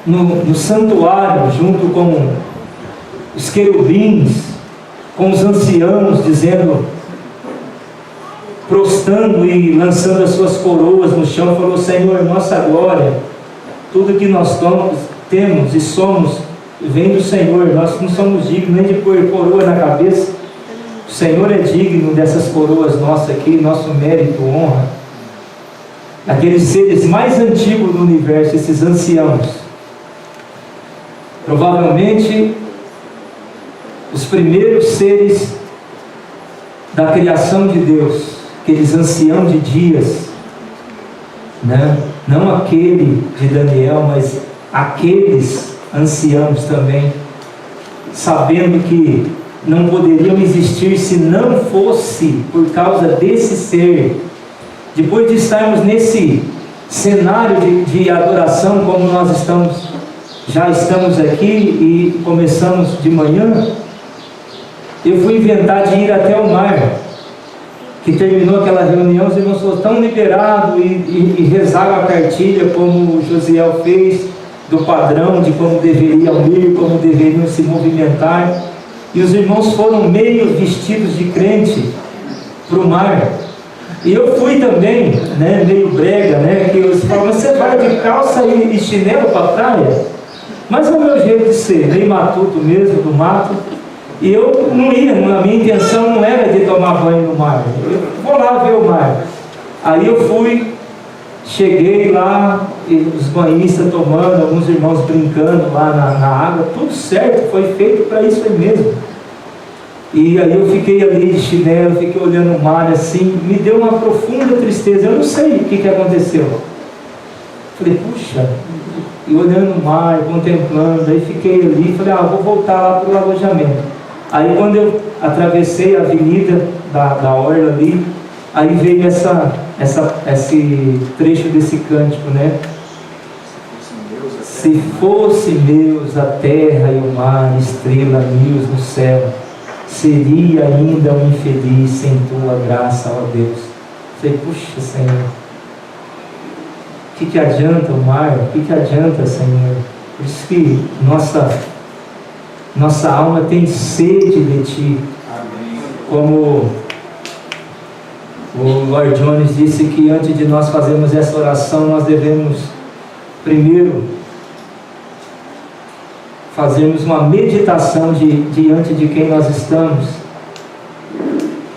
no santuário, junto com os querubins, com os anciãos, dizendo, prostrando e lançando as suas coroas no chão, falou: Senhor, nossa glória, tudo que nós temos e somos, vem do Senhor. Nós não somos dignos nem de pôr coroa na cabeça. O Senhor é digno dessas coroas nossas aqui, nosso mérito, honra. Aqueles seres mais antigos do universo, esses anciãos, provavelmente os primeiros seres da criação de Deus, aqueles anciãos de dias, né? Não aquele de Daniel, mas aqueles anciãos também, sabendo que não poderiam existir se não fosse por causa desse ser. Depois de estarmos nesse cenário de adoração, como nós já estamos aqui e começamos de manhã, eu fui inventar de ir até o mar, que terminou aquela reunião, os irmãos foram tão liberados e rezaram a cartilha como o Josiel fez, do padrão de como deveriam ir, como deveriam se movimentar, e os irmãos foram meio vestidos de crente para o mar. E eu fui também, né, meio brega, né, que eles falam: você vai de calça e chinelo para a praia? Mas é o meu jeito de ser, meio matuto mesmo, do mato. E eu não ia, a minha intenção não era de tomar banho no mar. Eu vou lá ver o mar. Aí eu fui, cheguei lá, e os banhistas tomando, alguns irmãos brincando lá na água, tudo certo, foi feito para isso aí mesmo. E aí eu fiquei ali de chinelo, fiquei olhando o mar assim, me deu uma profunda tristeza. Eu não sei o que aconteceu. Falei: puxa, e olhando o mar, contemplando, aí fiquei ali, falei: vou voltar lá para o alojamento. Aí quando eu atravessei a avenida da orla ali, aí veio esse trecho desse cântico, né? Se fosse meus a terra e o mar, estrela mil no céu, seria ainda um infeliz sem tua graça, ó Deus. Falei: puxa, Senhor, o que adianta o mar? O que adianta, Senhor? Por isso que nossa alma tem sede de Ti. Amém. Como o Lord Jones disse, que antes de nós fazermos essa oração, nós devemos primeiro fazermos uma meditação diante de quem nós estamos.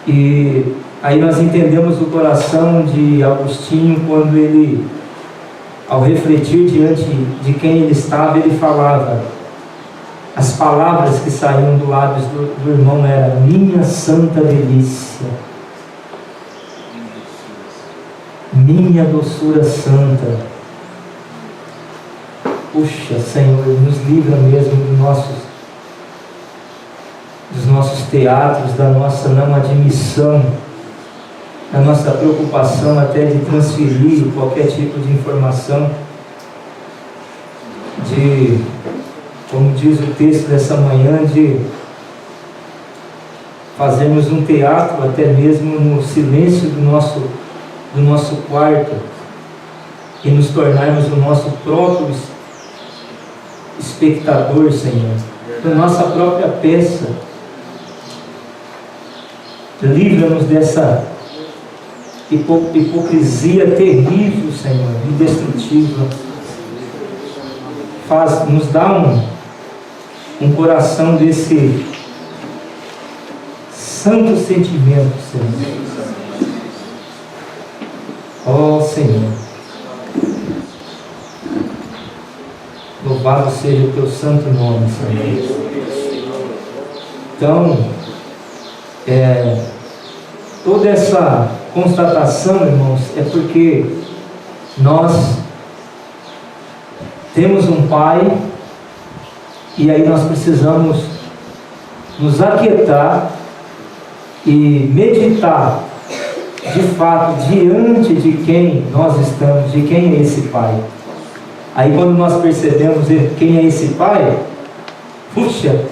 E aí nós entendemos o coração de Agostinho, quando ele, ao refletir diante de quem ele estava, ele falava, as palavras que saíam do lábios do irmão eram: minha santa delícia, minha doçura santa. Puxa, Senhor, nos livra mesmo dos nossos teatros, da nossa não admissão, da nossa preocupação até de transferir qualquer tipo de informação, como diz o texto dessa manhã, de fazermos um teatro até mesmo no silêncio do nosso quarto e nos tornarmos o nosso próprio espectador, Senhor, da nossa própria peça. Livra-nos dessa hipocrisia terrível, Senhor, indestrutível. Nos dá um coração desse santo sentimento, Senhor. Ó Senhor, Louvado seja o teu santo nome, Senhor. Então, toda essa constatação, irmãos, é porque nós temos um Pai, e aí nós precisamos nos aquietar e meditar de fato diante de quem nós estamos, de quem é esse Pai. Aí quando nós percebemos quem é esse Pai, puxa,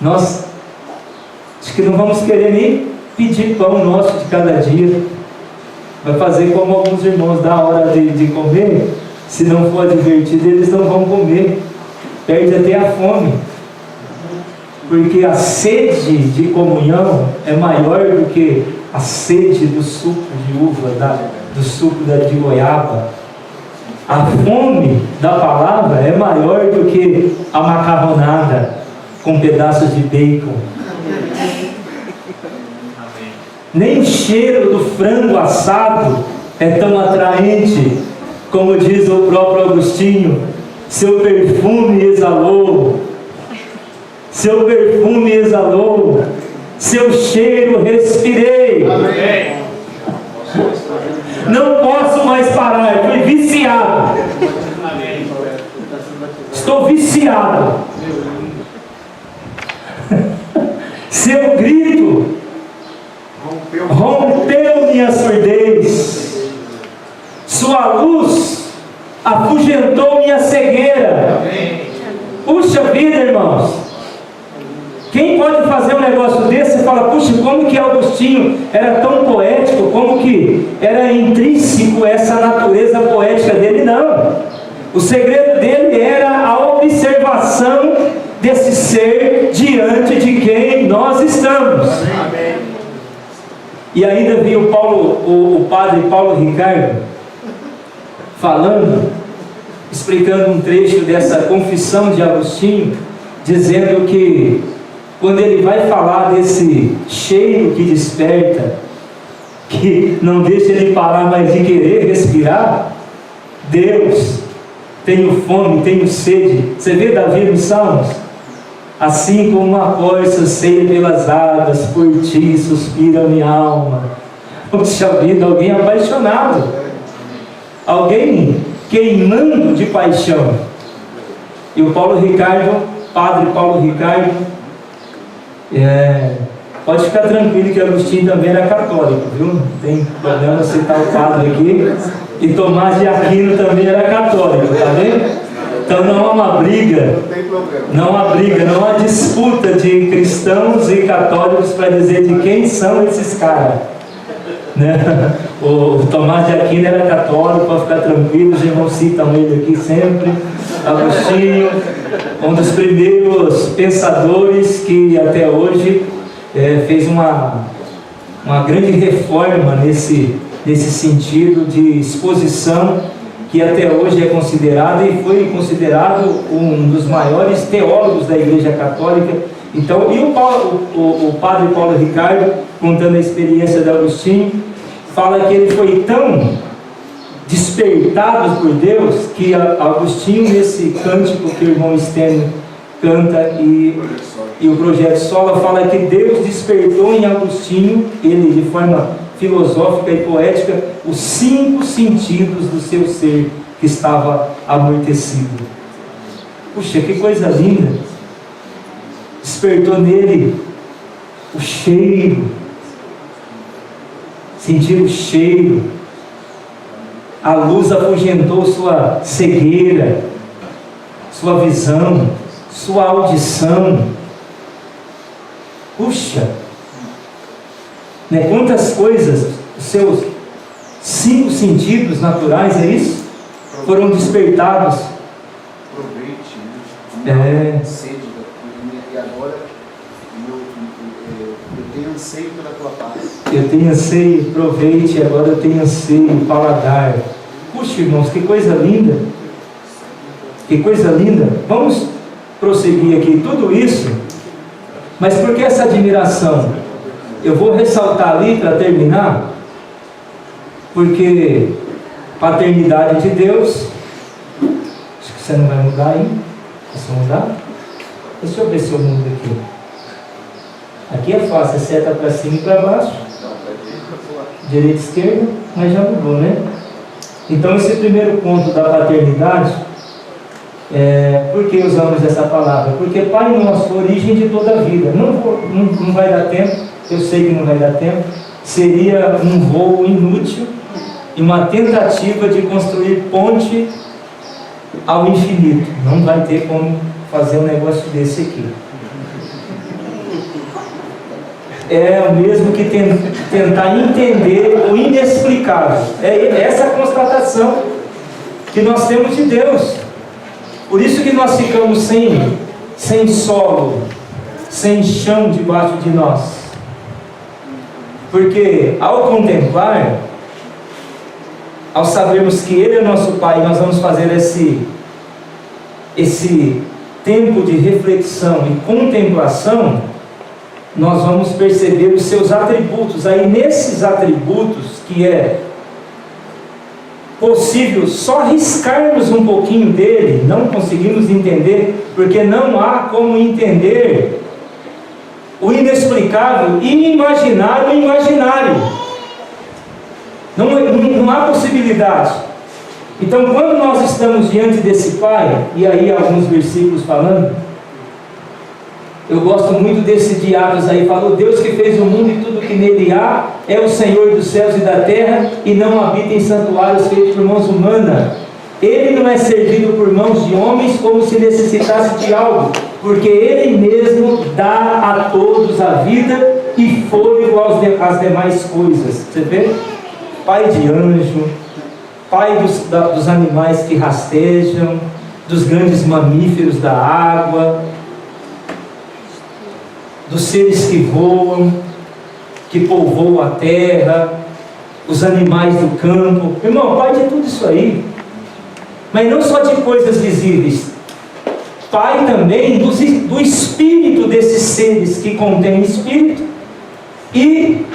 nós acho que não vamos querer nem pedir pão nosso de cada dia. Vai fazer como alguns irmãos da hora de comer, se não for advertido, eles não vão comer, perde até a fome, porque a sede de comunhão é maior do que a sede do suco de uva, do suco de goiaba. A fome da palavra é maior do que a macarronada com pedaços de bacon. Nem o cheiro do frango assado é tão atraente, como diz o próprio Agostinho: seu perfume exalou, seu perfume exalou, seu cheiro respirei. Amém. Não posso mais parar, eu fui viciado. Estou viciado. Seu grito rompeu minha surdez, sua luz afugentou minha cegueira. Puxa vida, irmãos, quem pode fazer um negócio desse e fala, puxa, como que Agostinho era tão poético, como que era intrínseco essa natureza poética dele? Não, o segredo dele era a observação desse ser diante de quem nós estamos. Amém. E ainda vi o padre Paulo Ricardo falando, explicando um trecho dessa confissão de Agostinho, dizendo que quando ele vai falar desse cheiro que desperta, que não deixa ele parar mais de querer respirar, Deus, tenho fome, tenho sede. Você vê Davi nos Salmos? Assim como uma corça anseia pelas águas, por ti suspira minha alma. Poxa vida, alguém apaixonado, alguém queimando de paixão. E o Paulo Ricardo, padre Paulo Ricardo, pode ficar tranquilo que Agostinho também era católico, viu? Não tem problema citar o padre aqui. E Tomás de Aquino também era católico, tá vendo? Então não há uma briga, não há disputa de cristãos e católicos para dizer de quem são esses caras, né? O Tomás de Aquino era católico, pode ficar tranquilo, os irmãos citam ele aqui sempre. Agostinho, um dos primeiros pensadores que até hoje fez uma grande reforma nesse sentido de exposição, que até hoje é considerado e foi considerado um dos maiores teólogos da Igreja Católica. Então, e o padre Paulo Ricardo, contando a experiência de Agostinho, fala que ele foi tão despertado por Deus que Agostinho, nesse cântico que o irmão Stênio canta e o Projeto Sola, fala que Deus despertou em Agostinho, ele de forma filosófica e poética, os 5 sentidos do seu ser que estava amortecido. Puxa, que coisa linda! Despertou nele o cheiro, sentir o cheiro, a luz afugentou sua cegueira, sua visão, sua audição. Puxa, né? Quantas coisas, os seus 5 sentidos naturais, é isso? Foram despertados. Aproveite, né? Sede e agora eu tenho anseio pela tua paz. Eu tenho anseio, aproveite, agora eu tenho anseio, paladar. Puxa, irmãos, que coisa linda! Que coisa linda! Vamos prosseguir aqui, tudo isso, mas por que essa admiração? Eu vou ressaltar ali para terminar, porque paternidade de Deus, acho que você não vai mudar aí. Posso mudar? Deixa eu ver se eu mudo aqui. Aqui é fácil, é seta para cima e para baixo. Direita e esquerda, mas já mudou, né? Então esse primeiro ponto da paternidade, por que usamos essa palavra? Porque Pai Nosso, origem de toda a vida. Não vai dar tempo, eu sei que não vai dar tempo. Seria um voo inútil e uma tentativa de construir ponte ao infinito. Não vai ter como fazer um negócio desse aqui. É o mesmo que tentar entender o inexplicável. É essa a constatação que nós temos de Deus. Por isso que nós ficamos sem solo, sem chão debaixo de nós. Porque ao contemplar, ao sabermos que Ele é nosso Pai, nós vamos fazer esse tempo de reflexão e contemplação, nós vamos perceber os seus atributos. Aí nesses atributos que é possível só riscarmos um pouquinho dele, não conseguimos entender, porque não há como entender o inexplicável e imaginar o imaginário. Não há possibilidade. Então quando nós estamos diante desse Pai, e aí alguns versículos falando, eu gosto muito desse de Atos aí, falou: Deus que fez o mundo e tudo que nele há, é o Senhor dos céus e da terra, e não habita em santuários feitos por mãos humanas. Ele não é servido por mãos de homens como se necessitasse de algo, porque Ele mesmo dá a todos a vida e fôlego às demais coisas. Você vê? Pai de anjo, Pai dos animais que rastejam, dos grandes mamíferos da água, dos seres que voam, que povoam a terra, os animais do campo. Irmão, Pai de tudo isso aí. Mas não só de coisas visíveis. Pai também do espírito desses seres que contém espírito e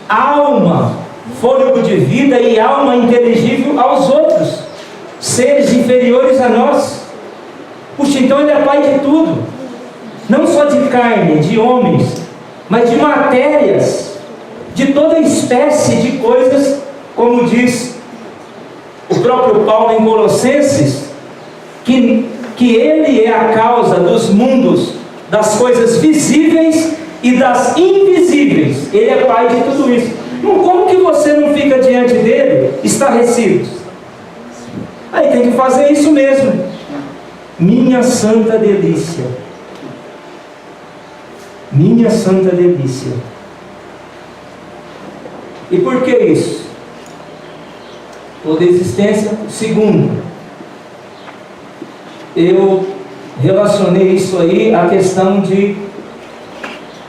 alma, fôlego de vida e alma inteligível aos outros, seres inferiores a nós. Puxa, então Ele é Pai de tudo. Não só de carne, de homens, mas de matérias, de toda espécie de coisas, como diz o próprio Paulo em Colossenses, que Ele é a causa dos mundos, das coisas visíveis e das invisíveis. Ele é Pai de tudo isso. Então, como que você não fica diante dele estarrecido? Aí tem que fazer isso mesmo. Minha santa delícia. Minha santa delícia. E por que isso? Toda existência. Segundo, eu relacionei isso aí à questão de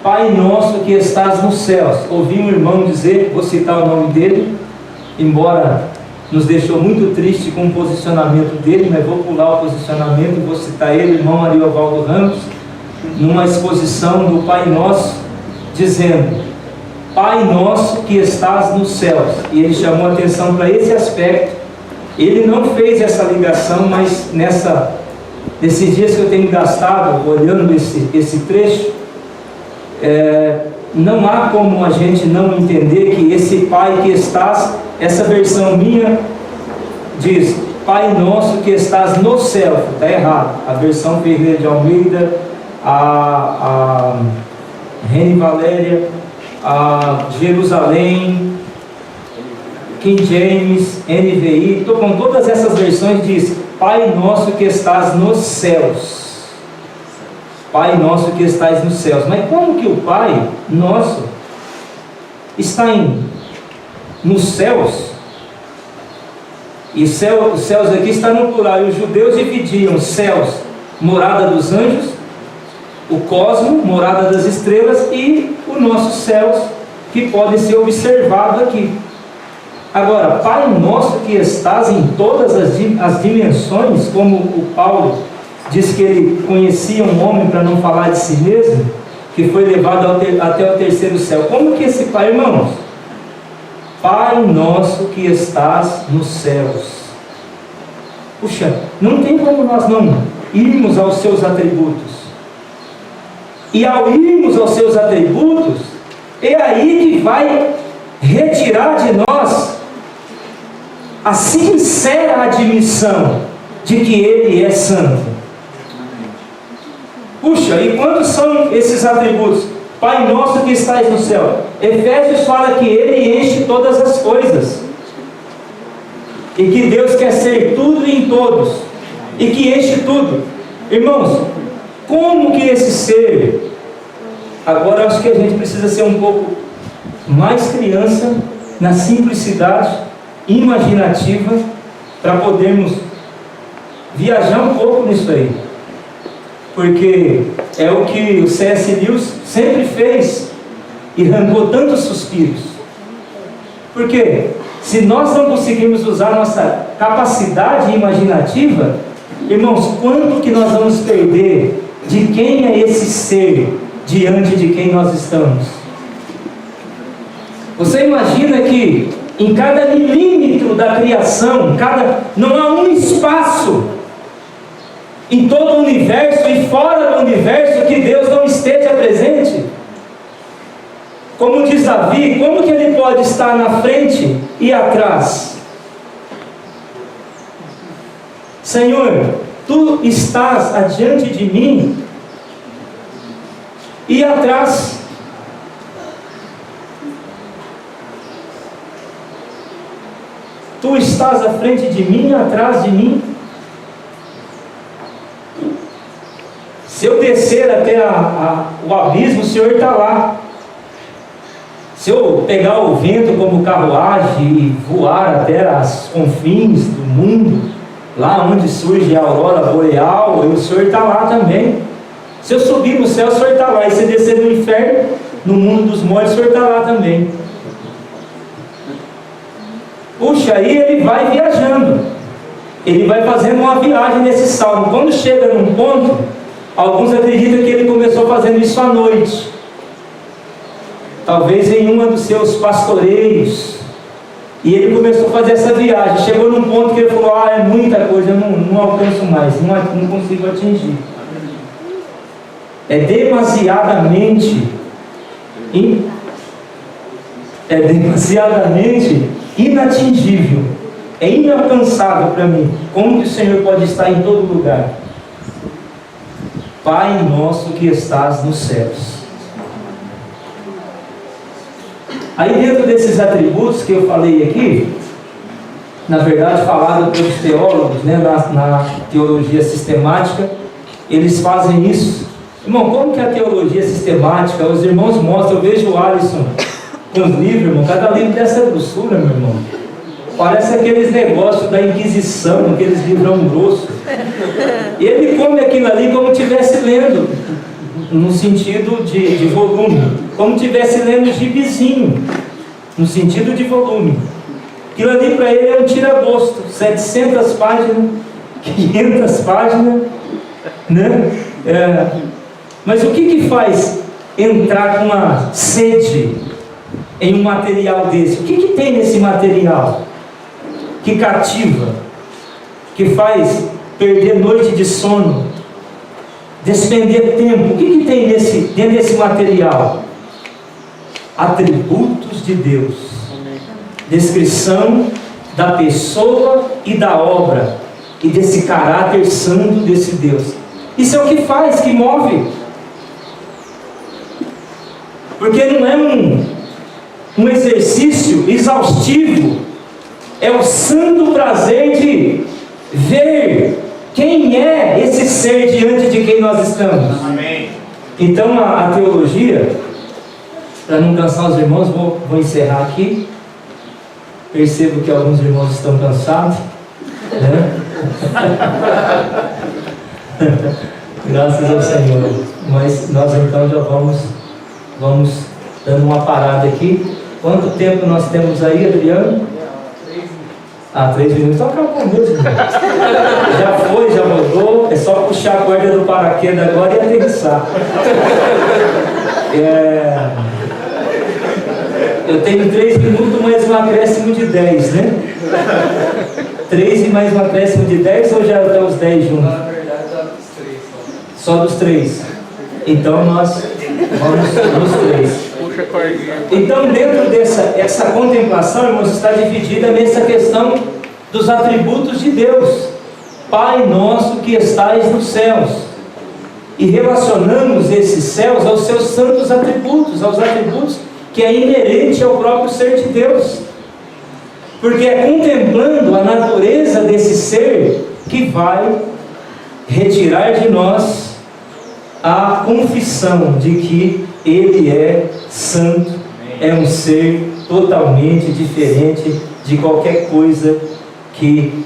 Pai nosso que estás nos céus. Ouvi um irmão dizer, vou citar o nome dele, embora nos deixou muito triste com o posicionamento dele, mas vou pular o posicionamento e vou citar ele, o irmão Ariovaldo Ramos, numa exposição do Pai Nosso, dizendo: Pai nosso que estás nos céus. E ele chamou a atenção para esse aspecto. Ele não fez essa ligação, mas nesses dias que eu tenho gastado olhando esse trecho, não há como a gente não entender que esse Pai que estás, essa versão minha diz Pai nosso que estás no céu, está errado. A versão Ferreira de Almeida, a Rene Valéria, a Jerusalém, King James, NVI, com todas essas versões diz Pai nosso que estás nos céus. Pai nosso que estás nos céus. Mas como que o Pai nosso está nos céus? E os céus aqui está no plural. E os judeus dividiam céus, morada dos anjos, o cosmo, morada das estrelas, e os nossos céus, que podem ser observados aqui. Agora, Pai nosso que estás em todas as dimensões, como o Paulo diz que ele conhecia um homem, para não falar de si mesmo, que foi levado até o terceiro céu. Como que esse Pai, irmãos? Pai nosso que estás nos céus. Puxa, não tem como nós não irmos aos seus atributos. E ao irmos aos seus atributos, é aí que vai retirar de nós a sincera admissão de que Ele é santo. Puxa, e quantos são esses atributos? Pai nosso que estais no céu. Efésios fala que Ele enche todas as coisas. E que Deus quer ser tudo em todos. E que enche tudo. Irmãos, como que esse ser... Agora eu acho que a gente precisa ser um pouco mais criança, na simplicidade imaginativa, para podermos viajar um pouco nisso aí. Porque é o que o C.S. Lewis sempre fez e arrancou tantos suspiros. Porque se nós não conseguirmos usar nossa capacidade imaginativa, irmãos, quanto que nós vamos perder de quem é esse ser diante de quem nós estamos? Você imagina que em cada milímetro da criação, não há um espaço em todo o universo e fora do universo que Deus não esteja presente? Como diz Davi, como que Ele pode estar na frente e atrás? Senhor, Tu estás adiante de mim e atrás. Tu estás à frente de mim e atrás de mim. Se eu descer até o abismo, o Senhor está lá. Se eu pegar o vento como carruagem e voar até as confins do mundo, lá onde surge a aurora boreal, o Senhor está lá também. Se eu subir no céu, o Senhor está lá. E se eu descer no inferno, no mundo dos mortos, o Senhor está lá também. Puxa, aí ele vai viajando. Ele vai fazendo uma viagem nesse salmo. Quando chega num ponto, alguns acreditam que ele começou fazendo isso à noite. Talvez em um dos seus pastoreios. E ele começou a fazer essa viagem. Chegou num ponto que ele falou: é muita coisa, eu não alcanço mais, não consigo atingir. É demasiadamente inatingível, é inalcançável para mim. Como que o Senhor pode estar em todo lugar? Pai nosso que estás nos céus. Aí dentro desses atributos que eu falei aqui, na verdade falado pelos teólogos, né, na teologia sistemática, eles fazem isso. Irmão, como que a teologia sistemática, os irmãos mostram, eu vejo o Alisson com os livros, irmão, cada livro dessa grossura, meu irmão. Parece aqueles negócios da Inquisição, aqueles livrão grossos. E ele come aquilo ali como estivesse lendo, no sentido de volume, como estivesse lendo gibizinho, no sentido de volume. Aquilo ali para ele é um tira-gosto, 700 páginas, 500 páginas, né? Mas o que faz entrar com uma sede em um material desse? O que tem nesse material que cativa, que faz perder noite de sono, despender tempo? O que tem dentro desse material? Atributos de Deus, descrição da pessoa e da obra e desse caráter santo desse Deus. Isso é o que faz, que move. Porque não é um exercício exaustivo, é o santo prazer de ver quem é esse ser diante de quem nós estamos. Amém. Então a teologia, para não cansar os irmãos, vou encerrar aqui. Percebo que alguns irmãos estão cansados, né? Graças ao Senhor. Mas nós então já vamos dando uma parada aqui. Quanto tempo nós temos aí, Adriano? 3 minutos. Então acabou mesmo. Já foi, já mudou. É só puxar a corda do paraquedas agora e aterrissar. Eu tenho 3 minutos mais um acréscimo de 10, né? 3 e mais um acréscimo de 10 ou já até os 10 juntos? Na verdade, Só dos 3. Então nós vamos dos 3. Puxa a cordinha. Então, dentro essa contemplação, irmãos, está dividida nessa questão dos atributos de Deus. Pai nosso que estais nos céus. E relacionamos esses céus aos seus santos atributos, aos atributos que é inerente ao próprio ser de Deus. Porque é contemplando a natureza desse ser que vai retirar de nós a confissão de que Ele é santo, é um ser totalmente diferente de qualquer coisa que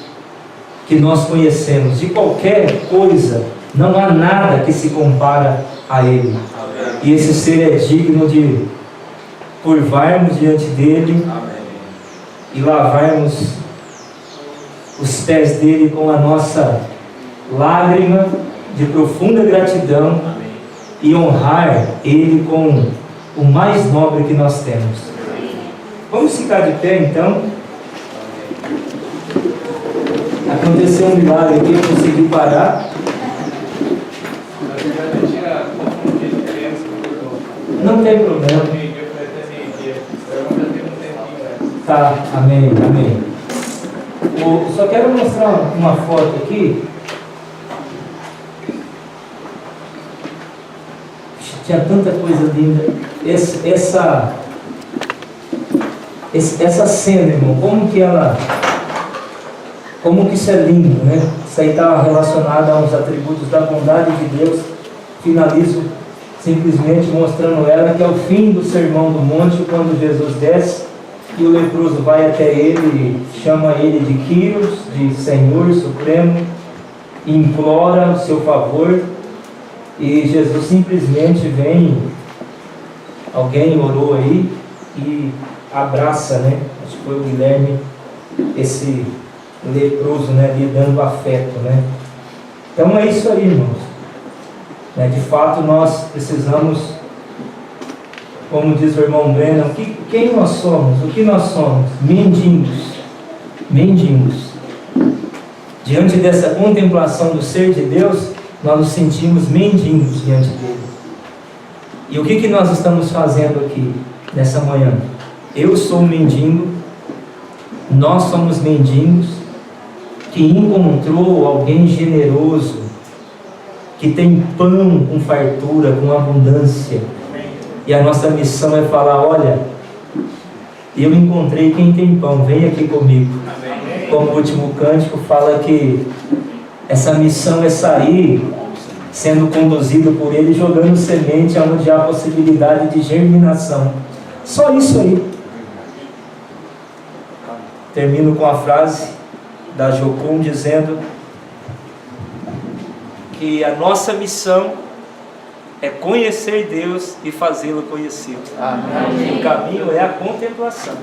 nós conhecemos, de qualquer coisa. Não há nada que se compara a Ele. E esse ser é digno de curvarmos diante dEle e lavarmos os pés dEle com a nossa lágrima de profunda gratidão e honrar Ele com o mais nobre que nós temos. Vamos ficar de pé então. Aconteceu um milagre aqui, eu consegui parar. Não tem problema. Tá, amém, amém. Só quero mostrar uma foto aqui. Tinha tanta coisa linda. Essa cena, irmão, como que isso é lindo, né? Isso aí está relacionado aos atributos da bondade de Deus. Finalizo simplesmente mostrando ela que é o fim do Sermão do Monte, quando Jesus desce e o leproso vai até ele, chama ele de Kyrios, de Senhor Supremo, e implora o seu favor, e Jesus simplesmente vem, alguém orou aí e abraça, né? Acho que foi o Guilherme, esse leproso, né? Lhe dando afeto, né? Então é isso aí, irmãos. De fato, nós precisamos, como diz o irmão Breno, quem nós somos? O que nós somos? Mendigos. Mendigos. Diante dessa contemplação do ser de Deus, nós nos sentimos mendigos diante dele. E o que nós estamos fazendo aqui, nessa manhã? Eu sou um mendigo, nós somos mendigos, que encontrou alguém generoso, que tem pão com fartura, com abundância. E a nossa missão é falar: olha, eu encontrei quem tem pão, vem aqui comigo. Como o último cântico fala que essa missão é sair sendo conduzido por Ele, jogando semente onde há possibilidade de germinação. Só isso aí. Termino com a frase da Jocum dizendo que a nossa missão é conhecer Deus e fazê-lo conhecido. O caminho é a contemplação.